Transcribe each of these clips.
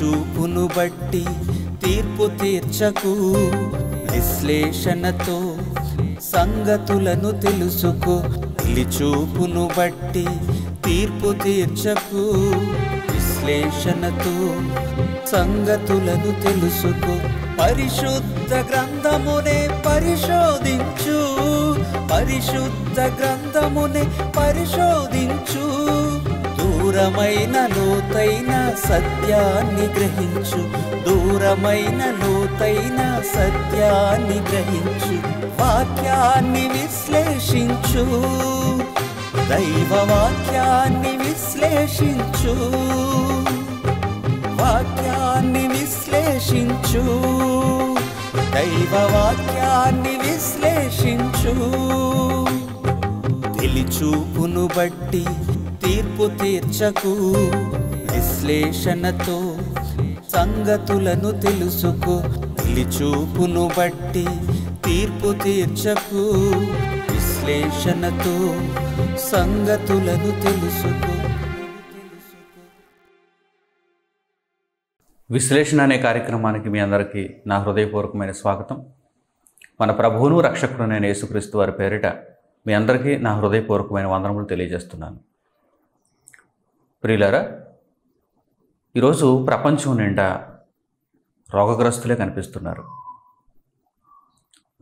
చూపును బట్టి తీర్పు తీర్చకు, విశ్లేషణతో సంగతులను తెలుసుకో. చూపును బట్టి తీర్పు తీర్చకు, విశ్లేషణతో సంగతులను తెలుసుకో. పరిశుద్ధ గ్రంథమునే పరిశోధించు, పరిశుద్ధ గ్రంథమునే పరిశోధించు. దూరమైన లోతైన సత్యాన్ని గ్రహించు, దూరమైన లోతైన సత్యాన్ని గ్రహించు. వాక్యాన్ని విశ్లేషించు, దైవ వాక్యాన్ని విశ్లేషించు, వాక్యాన్ని విశ్లేషించు, దైవ వాక్యాన్ని విశ్లేషించు. చూపును బట్టి తీర్పు తీర్చకు, విశ్లేషణతో సంగతులను తెలుసుకో. చూపును బట్టి తీర్పు తీర్చకు, విశ్లేషణతో సంగతులను తెలుసుకో. విశ్లేషణ అనే కార్యక్రమానికి మీ అందరికీ నా హృదయపూర్వకమైన స్వాగతం. మన ప్రభువును రక్షకుడైన యేసుక్రీస్తు వారి పేరిట మీ అందరికీ నా హృదయపూర్వకమైన వందనములు తెలియజేస్తున్నాను. ప్రియులారా, ఈరోజు ప్రపంచం నిండా రోగగ్రస్తులే కనిపిస్తున్నారు.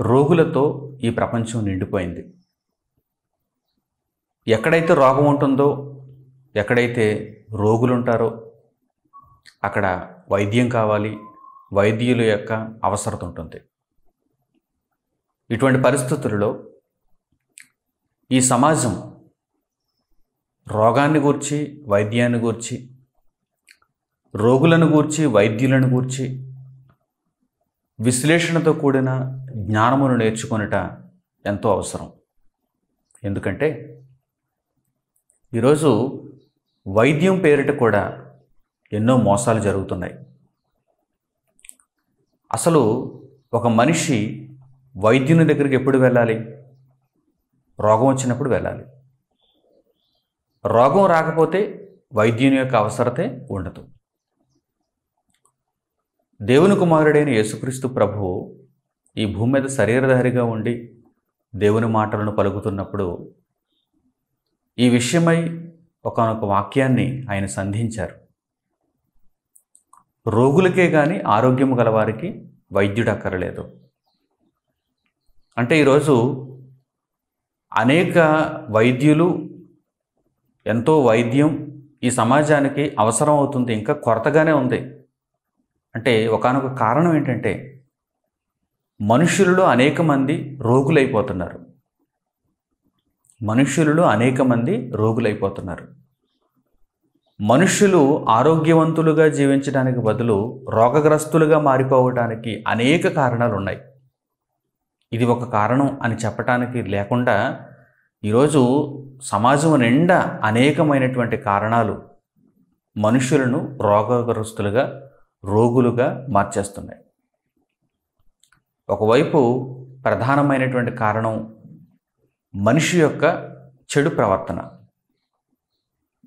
రోగులతో ఈ ప్రపంచం నిండిపోయింది. ఎక్కడైతే రోగం ఉంటుందో, ఎక్కడైతే రోగులు ఉంటారో అక్కడ వైద్యం కావాలి, వైద్యుల యొక్క అవసరత ఉంటుంది. ఇటువంటి పరిస్థితులలో ఈ సమాజం రోగాన్ని గూర్చి, వైద్యాన్ని గూర్చి, రోగులను గూర్చి, వైద్యులను గూర్చి విశ్లేషణతో కూడిన జ్ఞానమును నేర్చుకొనుట ఎంతో అవసరం. ఎందుకంటే ఈరోజు వైద్యం పేరిట కూడా ఎన్నో మోసాలు జరుగుతున్నాయి. అసలు ఒక మనిషి వైద్యుని దగ్గరికి ఎప్పుడు వెళ్ళాలి? రోగం వచ్చినప్పుడు వెళ్ళాలి. రోగం రాకపోతే వైద్యుని యొక్క అవసరతే ఉండదు. దేవుని కుమారుడైన యేసుక్రీస్తు ప్రభువు ఈ భూమి మీద శరీరధారిగా ఉండి దేవుని మాటలను పలుకుతున్నప్పుడు ఈ విషయమై ఒకానొక వాక్యాన్ని ఆయన సంధించారు. రోగులకే కానీ ఆరోగ్యము గలవారికి వైద్యుడు అక్కరలేదు. అంటే ఈరోజు అనేక వైద్యులు, ఎంతో వైద్యం ఈ సమాజానికి అవసరం అవుతుంది, ఇంకా కొరతగానే ఉంది. అంటే ఒకానొక కారణం ఏంటంటే మనుష్యులలో అనేక మంది రోగులైపోతున్నారు. మనుష్యులలో అనేక మంది రోగులైపోతున్నారు. మనుష్యులు ఆరోగ్యవంతులుగా జీవించడానికి బదులు రోగగ్రస్తులుగా మారిపోవడానికి అనేక కారణాలు ఉన్నాయి. ఇది ఒక కారణం అని చెప్పటానికి లేకుండా ఈరోజు సమాజం నిండా అనేకమైనటువంటి కారణాలు మనుషులను రోగగ్రస్తులుగా, రోగులుగా మార్చేస్తున్నాయి. ఒకవైపు ప్రధానమైనటువంటి కారణం మనిషి యొక్క చెడు ప్రవర్తన.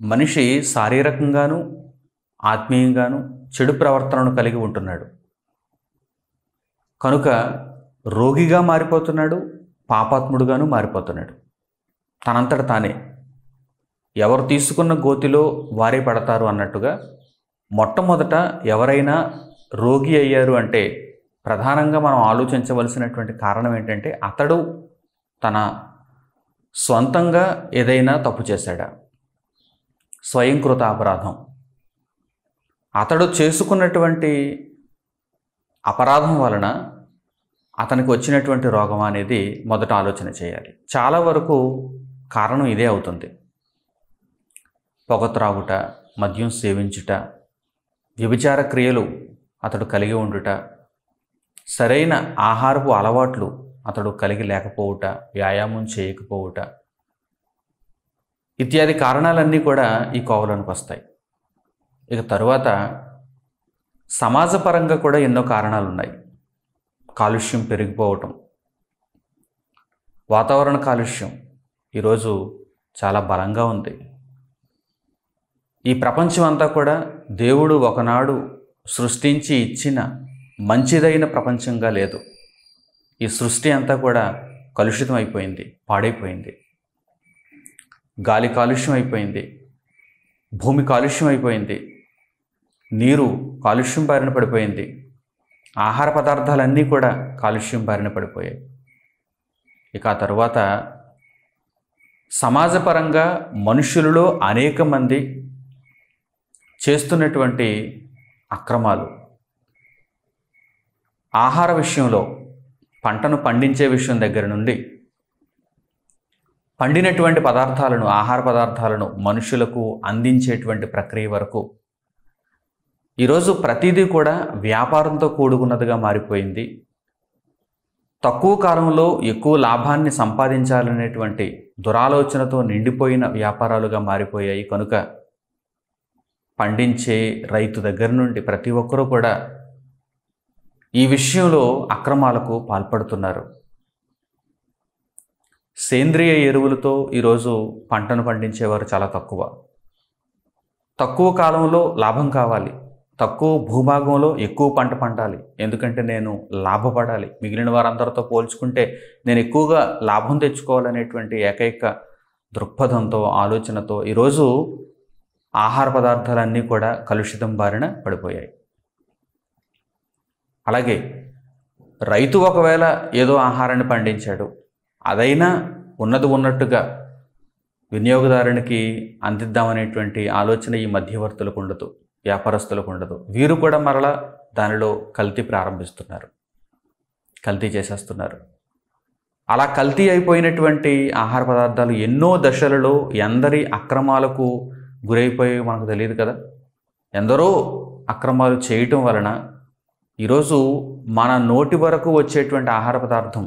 మనిషి శారీరకంగాను ఆత్మీయంగాను చెడు ప్రవర్తనను కలిగి ఉంటున్నాడు. కనుక రోగిగా మారిపోతున్నాడు, పాపాత్ముడుగాను మారిపోతున్నాడు. తనంతట తానే ఎవరు తీసుకున్న గోతిలో వారే పడతారు అన్నట్టుగా మొట్టమొదట ఎవరైనా రోగి అయ్యారు అంటే ప్రధానంగా మనం ఆలోచించవలసినటువంటి కారణం ఏంటంటే అతడు తన స్వంతంగా ఏదైనా తప్పు చేశాడా? స్వయంకృత అపరాధం. అతడు చేసుకున్నటువంటి అపరాధం వలన అతనికి వచ్చినటువంటి రోగం అనేది మొదట ఆలోచన చేయాలి. చాలా వరకు కారణం ఇదే అవుతుంది. పొగ త్రాగుట, మద్యం సేవించుట, వ్యభిచార క్రియలు అతడు కలిగి ఉండుట, సరైన ఆహారపు అలవాట్లు అతడు కలిగి లేకపోవుట, వ్యాయామం చేయకపోవుట ఇత్యాది కారణాలన్నీ కూడా ఈ కోవలోనికి వస్తాయి. ఇక తరువాత సమాజపరంగా కూడా ఎన్నో కారణాలు ఉన్నాయి. కాలుష్యం పెరిగిపోవటం, వాతావరణ కాలుష్యం ఈరోజు చాలా బలంగా ఉంది. ఈ ప్రపంచం అంతా కూడా దేవుడు ఒకనాడు సృష్టించి ఇచ్చిన మంచిదైన ప్రపంచంగా లేదు. ఈ సృష్టి అంతా కూడా కలుషితం అయిపోయింది, పాడైపోయింది. గాలి కాలుష్యం అయిపోయింది, భూమి కాలుష్యం అయిపోయింది, నీరు కాలుష్యం బారిన పడిపోయింది, ఆహార పదార్థాలన్నీ కూడా కాలుష్యం బారిన పడిపోయాయి. ఇక ఆ తర్వాత సమాజపరంగా మనుషులలో అనేక మంది చేస్తున్నటువంటి అక్రమాలు, ఆహార విషయంలో పంటను పండించే విషయం దగ్గర నుండి పండినటువంటి పదార్థాలను, ఆహార పదార్థాలను మనుషులకు అందించేటువంటి ప్రక్రియ వరకు ఈరోజు ప్రతిదీ కూడా వ్యాపారంతో కూడుకున్నదిగా మారిపోయింది. తక్కువ కాలంలో ఎక్కువ లాభాన్ని సంపాదించాలనేటువంటి దురాలోచనతో నిండిపోయిన వ్యాపారాలుగా మారిపోయాయి. కనుక పండించే రైతు దగ్గర నుండి ప్రతి ఒక్కరూ కూడా ఈ విషయంలో అక్రమాలకు పాల్పడుతున్నారు. సేంద్రియ ఎరువులతో ఈరోజు పంటను పండించేవారు చాలా తక్కువ. తక్కువ కాలంలో లాభం కావాలి, తక్కువ భూభాగంలో ఎక్కువ పంట పండాలి, ఎందుకంటే నేను లాభపడాలి, మిగిలిన వారందరితో పోల్చుకుంటే నేను ఎక్కువగా లాభం తెచ్చుకోవాలనేటువంటి ఏకైక దృక్పథంతో, ఆలోచనతో ఈరోజు ఆహార పదార్థాలన్నీ కూడా కలుషితం బారిన పడిపోయాయి. అలాగే రైతు ఒకవేళ ఏదో ఆహారాన్ని పండించాడు, అదైనా ఉన్నది ఉన్నట్టుగా వినియోగదారునికి అందిద్దామనేటువంటి ఆలోచన ఈ మధ్యవర్తులకు ఉండదు, వ్యాపారస్తులకు ఉండదు. వీరు కూడా మరలా దానిలో కల్తీ ప్రారంభిస్తున్నారు, కల్తీ చేసేస్తున్నారు. అలా కల్తీ అయిపోయినటువంటి ఆహార పదార్థాలు ఎన్నో దశలలో ఎందరి అక్రమాలకు గురైపోయి మనకు తెలియదు కదా. ఎందరో అక్రమాలు చేయటం వలన ఈరోజు మన నోటి వరకు వచ్చేటువంటి ఆహార పదార్థం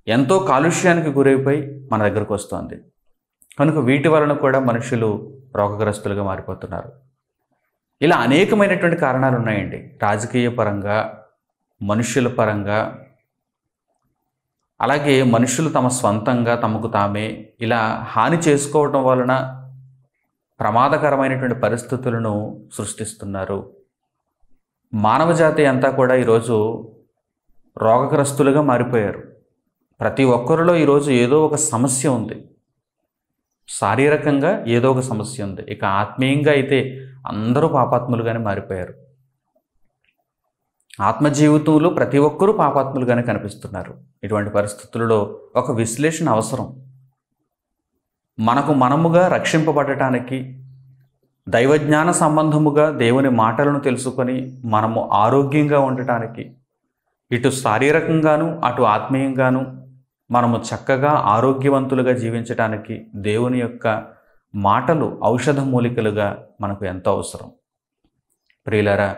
ఎంతో కాలుష్యానికి గురైపోయి మన దగ్గరకు వస్తుంది. కనుక వీటి వలన కూడా మనుషులు రోగగ్రస్తులుగా మారిపోతున్నారు. ఇలా అనేకమైనటువంటి కారణాలు ఉన్నాయండి. రాజకీయ పరంగా, మనుషుల పరంగా, అలాగే మనుషులు తమ స్వంతంగా తమకు తామే ఇలా హాని చేసుకోవటం వలన ప్రమాదకరమైనటువంటి పరిస్థితులను సృష్టిస్తున్నారు. మానవజాతి అంతా కూడా ఈరోజు రోగగ్రస్తులుగా మారిపోయారు. ప్రతి ఒక్కరిలో ఈరోజు ఏదో ఒక సమస్య ఉంది, శారీరకంగా ఏదో ఒక సమస్య ఉంది. ఇక ఆత్మీయంగా అయితే అందరూ పాపాత్ములుగానే మారిపోయారు. ఆత్మజీవితంలో ప్రతి ఒక్కరూ పాపాత్ములుగానే కనిపిస్తున్నారు. ఇటువంటి పరిస్థితులలో ఒక విశ్లేషణ అవసరం. మనకు మనముగా రక్షింపబడటానికి, దైవజ్ఞాన సంబంధముగా దేవుని మాటలను తెలుసుకొని మనము ఆరోగ్యంగా ఉండటానికి, ఇటు శారీరకంగాను అటు ఆత్మీయంగాను మనము చక్కగా ఆరోగ్యవంతులుగా జీవించడానికి దేవుని యొక్క మాటలు ఔషధ మూలికలుగా మనకు ఎంతో అవసరం. ప్రియులారా,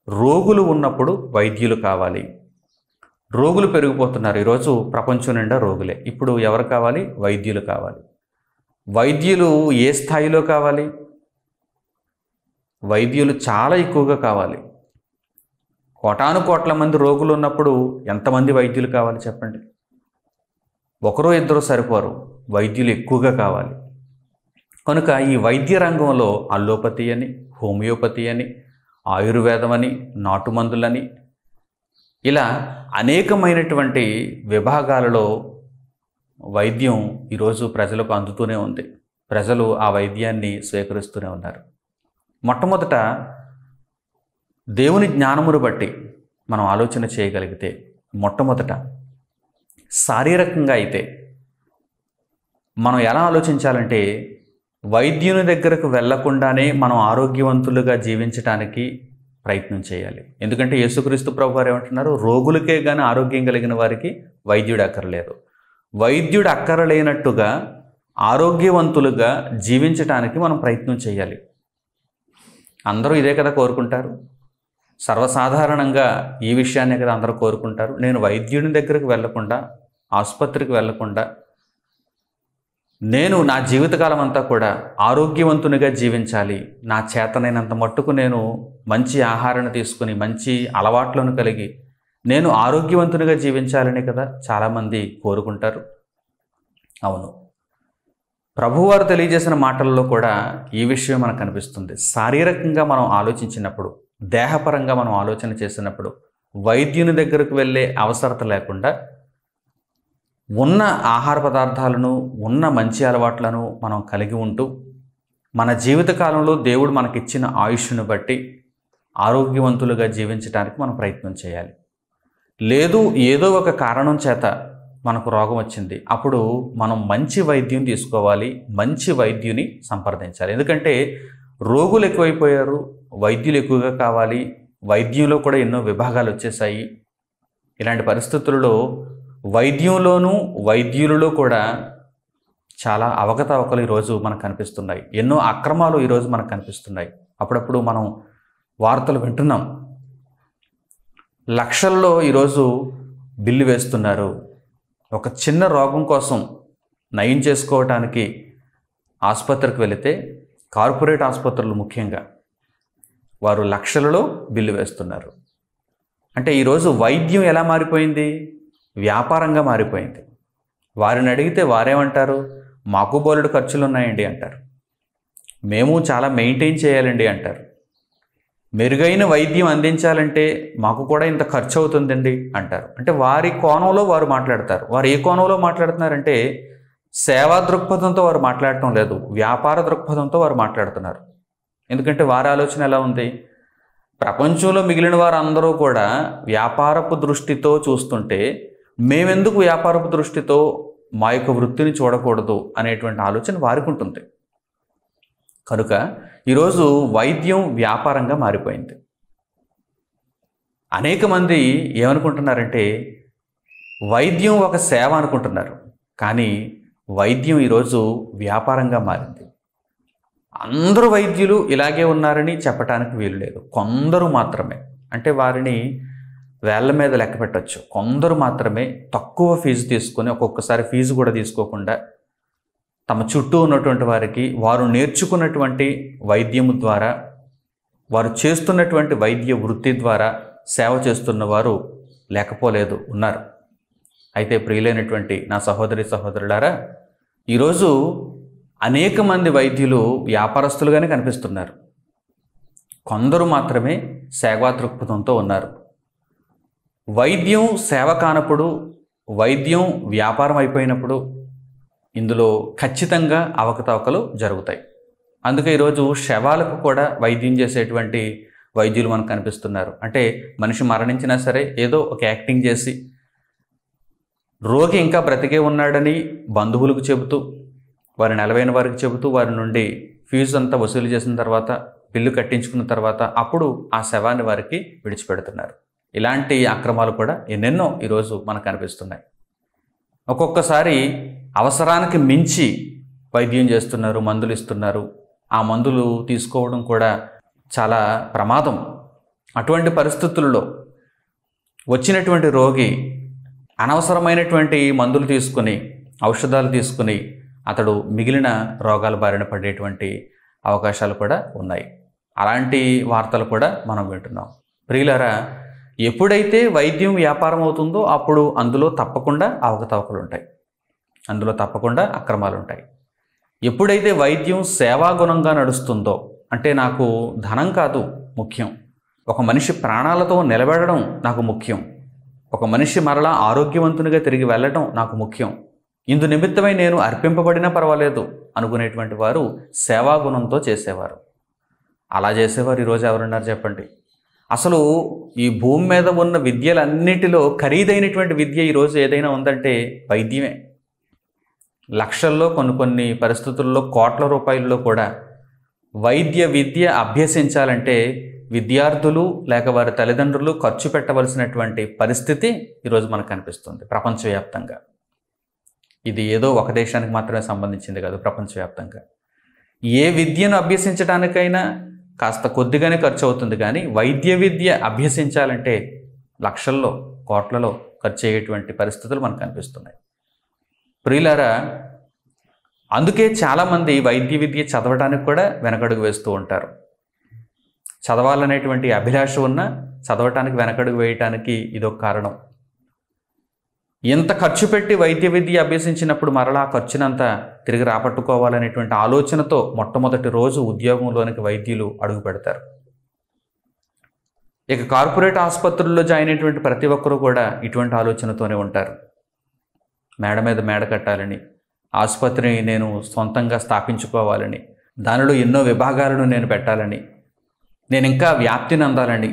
రోగులు ఉన్నప్పుడు వైద్యులు కావాలి. రోగులు పెరిగిపోతున్నారు. ఈరోజు ప్రపంచం నిండా రోగులే. ఇప్పుడు ఎవరు కావాలి? వైద్యులు కావాలి. వైద్యులు ఏ స్థాయిలో కావాలి? వైద్యులు చాలా ఎక్కువగా కావాలి. కోటాను కోట్ల మంది రోగులు ఉన్నప్పుడు ఎంతమంది వైద్యులు కావాలి చెప్పండి? ఒకరో ఇద్దరు సరిపోరు, వైద్యులు ఎక్కువగా కావాలి. కనుక ఈ వైద్య రంగంలో అల్లోపతి అని, హోమియోపతి అని, ఆయుర్వేదం అని, నాటుమందులని ఇలా అనేకమైనటువంటి విభాగాలలో వైద్యం ఈరోజు ప్రజలకు అందుతూనే ఉంది. ప్రజలు ఆ వైద్యాన్ని స్వీకరిస్తూనే ఉన్నారు. మొట్టమొదట దేవుని జ్ఞానమును బట్టి మనం ఆలోచన చేయగలిగితే, మొట్టమొదట శారీరకంగా అయితే మనం ఎలా ఆలోచించాలంటే, వైద్యుని దగ్గరకు వెళ్లకుండానే మనం ఆరోగ్యవంతులుగా జీవించడానికి ప్రయత్నం చేయాలి. ఎందుకంటే యేసుక్రీస్తు ప్రభు వారు ఏమంటున్నారు? రోగులకే కానీ ఆరోగ్యం కలిగిన వారికి వైద్యుడు అక్కర్లేదు. వైద్యుడు అక్కరలేనట్టుగా ఆరోగ్యవంతులుగా జీవించటానికి మనం ప్రయత్నం చేయాలి. అందరూ ఇదే కదా కోరుకుంటారు. సర్వసాధారణంగా ఈ విషయాన్నే కదా అందరూ కోరుకుంటారు. నేను వైద్యుని దగ్గరకు వెళ్లకుండా, ఆసుపత్రికి వెళ్లకుండా, నేను నా జీవితకాలం అంతా కూడా ఆరోగ్యవంతునిగా జీవించాలి, నా చేతనైనంత మట్టుకు నేను మంచి ఆహారాన్ని తీసుకుని, మంచి అలవాట్లను కలిగి నేను ఆరోగ్యవంతునిగా జీవించాలని కదా చాలామంది కోరుకుంటారు. అవును, ప్రభువారు తెలియజేసిన మాటల్లో కూడా ఈ విషయం మనకు కనిపిస్తుంది. శారీరకంగా మనం ఆలోచించినప్పుడు, దేహపరంగా మనం ఆలోచన చేసినప్పుడు వైద్యుని దగ్గరకు వెళ్ళే అవసరత లేకుండా ఉన్న ఆహార పదార్థాలను, ఉన్న మంచి అలవాట్లను మనం కలిగి ఉంటూ మన జీవితకాలంలో దేవుడు మనకిచ్చిన ఆయుష్ను బట్టి ఆరోగ్యవంతులుగా జీవించడానికి మనం ప్రయత్నం చేయాలి. లేదు ఏదో ఒక కారణం చేత మనకు రోగం వచ్చింది, అప్పుడు మనం మంచి వైద్యం తీసుకోవాలి, మంచి వైద్యుని సంప్రదించాలి. ఎందుకంటే రోగులు ఎక్కువైపోయారు, వైద్యులు ఎక్కువగా కావాలి, వైద్యంలో కూడా ఎన్నో విభాగాలు వచ్చేసాయి. ఇలాంటి పరిస్థితుల్లో వైద్యంలోనూ వైద్యులలో కూడా చాలా అవకతవకలు ఈరోజు మనకు కనిపిస్తున్నాయి. ఎన్నో అక్రమాలు ఈరోజు మనకు కనిపిస్తున్నాయి. అప్పుడప్పుడు మనం వార్తలు వింటున్నాం. లక్షల్లో ఈరోజు బిల్లు వేస్తున్నారు. ఒక చిన్న రోగం కోసం నయం చేసుకోవటానికి ఆసుపత్రికి వెళితే, కార్పొరేట్ ఆసుపత్రులు ముఖ్యంగా, వారు లక్షలలో బిల్లు వేస్తున్నారు. అంటే ఈరోజు వైద్యం ఎలా మారిపోయింది? వ్యాపారంగా మారిపోయింది. వారిని అడిగితే వారేమంటారు? మాకు బోలెడు ఖర్చులు ఉన్నాయండి అంటారు. మేము చాలా మెయింటైన్ చేయాలండి అంటారు. మెరుగైన వైద్యం అందించాలంటే మాకు కూడా ఇంత ఖర్చు అవుతుందండి అంటారు. అంటే వారి కోణంలో వారు మాట్లాడతారు. వారు ఏ కోణంలో మాట్లాడుతున్నారంటే సేవా దృక్పథంతో వారు మాట్లాడటం లేదు, వ్యాపార దృక్పథంతో వారు మాట్లాడుతున్నారు. ఎందుకంటే వారి ఆలోచన ఎలా ఉంది? ప్రపంచంలో మిగిలిన వారందరూ కూడా వ్యాపారపు దృష్టితో చూస్తుంటే మేమెందుకు వ్యాపారపు దృష్టితో మా యొక్క వృత్తిని చూడకూడదు అనేటువంటి ఆలోచన వారికి ఉంటుంది. కనుక ఈరోజు వైద్యం వ్యాపారంగా మారిపోయింది. అనేక మంది ఏమనుకుంటున్నారంటే వైద్యం ఒక సేవ అనుకుంటున్నారు. కానీ వైద్యం ఈరోజు వ్యాపారంగా మారింది. అందరూ వైద్యులు ఇలాగే ఉన్నారని చెప్పడానికి వీలు లేదు. కొందరు మాత్రమే, అంటే వారిని వేళ్ల మీద లెక్క పెట్టచ్చు, కొందరు మాత్రమే తక్కువ ఫీజు తీసుకొని, ఒక్కొక్కసారి ఫీజు కూడా తీసుకోకుండా తమ చుట్టూ ఉన్నటువంటి వారికి వారు నేర్చుకున్నటువంటి వైద్యము ద్వారా, వారు చేస్తున్నటువంటి వైద్య వృత్తి ద్వారా సేవ చేస్తున్న వారు లేకపోలేదు, ఉన్నారు. అయితే ప్రియులైనటువంటి నా సహోదరి సహోదరులారా, ఈరోజు అనేక మంది వైద్యులు వ్యాపారస్తులుగానే కనిపిస్తున్నారు. కొందరు మాత్రమే సేవా దృక్పథంతో ఉన్నారు. వైద్యం సేవ కానప్పుడు, వైద్యం వ్యాపారం అయిపోయినప్పుడు ఇందులో ఖచ్చితంగా అవకతవకలు జరుగుతాయి. అందుకే ఈరోజు శవాలకు కూడా వైద్యం చేసేటువంటి వైద్యులు మనకు కనిపిస్తున్నారు. అంటే మనిషి మరణించినా సరే ఏదో ఒక యాక్టింగ్ చేసి రోగి ఇంకా బ్రతికే ఉన్నాడని బంధువులకు చెబుతూ, వారి నెలవైన వారికి చెబుతూ, వారి నుండి ఫీజు అంతా వసూలు చేసిన తర్వాత, బిల్లు కట్టించుకున్న తర్వాత అప్పుడు ఆ శవాన్ని వారికి విడిచిపెడుతున్నారు. ఇలాంటి అక్రమాలు కూడా ఎన్నెన్నో ఈరోజు మనకు కనిపిస్తున్నాయి. ఒక్కొక్కసారి అవసరానికి మించి వైద్యం చేస్తున్నారు, మందులు ఇస్తున్నారు. ఆ మందులు తీసుకోవడం కూడా చాలా ప్రమాదం. అటువంటి పరిస్థితుల్లో వచ్చినటువంటి రోగి అనవసరమైనటువంటి మందులు తీసుకుని, ఔషధాలు తీసుకుని అతడు మిగిలిన రోగాల బారిన పడేటువంటి అవకాశాలు కూడా ఉన్నాయి. అలాంటి వార్తలు కూడా మనం వింటున్నాం. ప్రియులారా, ఎప్పుడైతే వైద్యం వ్యాపారం అవుతుందో అప్పుడు అందులో తప్పకుండా అవకతవకలు ఉంటాయి, అందులో తప్పకుండా అక్రమాలు ఉంటాయి. ఎప్పుడైతే వైద్యం సేవాగుణంగా నడుస్తుందో, అంటే నాకు ధనం కాదు ముఖ్యం, ఒక మనిషి ప్రాణాలతో నిలబడడం నాకు ముఖ్యం, ఒక మనిషి మరలా ఆరోగ్యవంతునిగా తిరిగి వెళ్ళడం నాకు ముఖ్యం, ఇందు నిమిత్తమై నేను అర్పింపబడినా పర్వాలేదు అనుకునేటువంటి వారు సేవాగుణంతో చేసేవారు. అలా చేసేవారు ఈరోజు ఎవరున్నారు చెప్పండి? అసలు ఈ భూమి మీద ఉన్న విద్యలన్నిటిలో ఖరీదైనటువంటి విద్య ఈరోజు ఏదైనా ఉందంటే వైద్యమే. లక్షల్లో, కొన్ని పరిస్థితుల్లో కోట్ల రూపాయల్లో కూడా వైద్య విద్య అభ్యసించాలంటే విద్యార్థులు లేక వారి తల్లిదండ్రులు ఖర్చు పెట్టవలసినటువంటి పరిస్థితి ఈరోజు మనకు కనిపిస్తుంది ప్రపంచవ్యాప్తంగా. ఇది ఏదో ఒక దేశానికి మాత్రమే సంబంధించింది కాదు, ప్రపంచవ్యాప్తంగా ఏ విద్యను అభ్యసించడానికైనా కాస్త కొద్దిగానే ఖర్చు అవుతుంది. కానీ వైద్య విద్య అభ్యసించాలంటే లక్షల్లో, కోట్లలో ఖర్చు అయ్యేటువంటి పరిస్థితులు మనకు కనిపిస్తున్నాయి. ప్రియులారా, అందుకే చాలామంది వైద్య విద్య చదవడానికి కూడా వెనకడుగు వేస్తూ ఉంటారు. చదవాలనేటువంటి అభిలాష ఉన్నా చదవటానికి వెనకడుగు వేయటానికి ఇదొక కారణం. ఎంత ఖర్చు పెట్టి వైద్య విద్య అభ్యసించినప్పుడు మరలా ఖర్చునంతా తిరిగి రాబట్టుకోవాలనేటువంటి ఆలోచనతో మొట్టమొదటి రోజు ఉద్యోగంలోనికి వైద్యులు అడుగు పెడతారు. ఇక కార్పొరేట్ ఆసుపత్రుల్లో జాయిన్ అయినటువంటి ప్రతి ఒక్కరూ కూడా ఇటువంటి ఆలోచనతోనే ఉంటారు. మేడ మీద మేడ కట్టాలని, ఆసుపత్రిని నేను సొంతంగా స్థాపించుకోవాలని, దానిలో ఎన్నో విభాగాలను నేను పెట్టాలని, నేను ఇంకా వ్యాప్తిని అందాలని,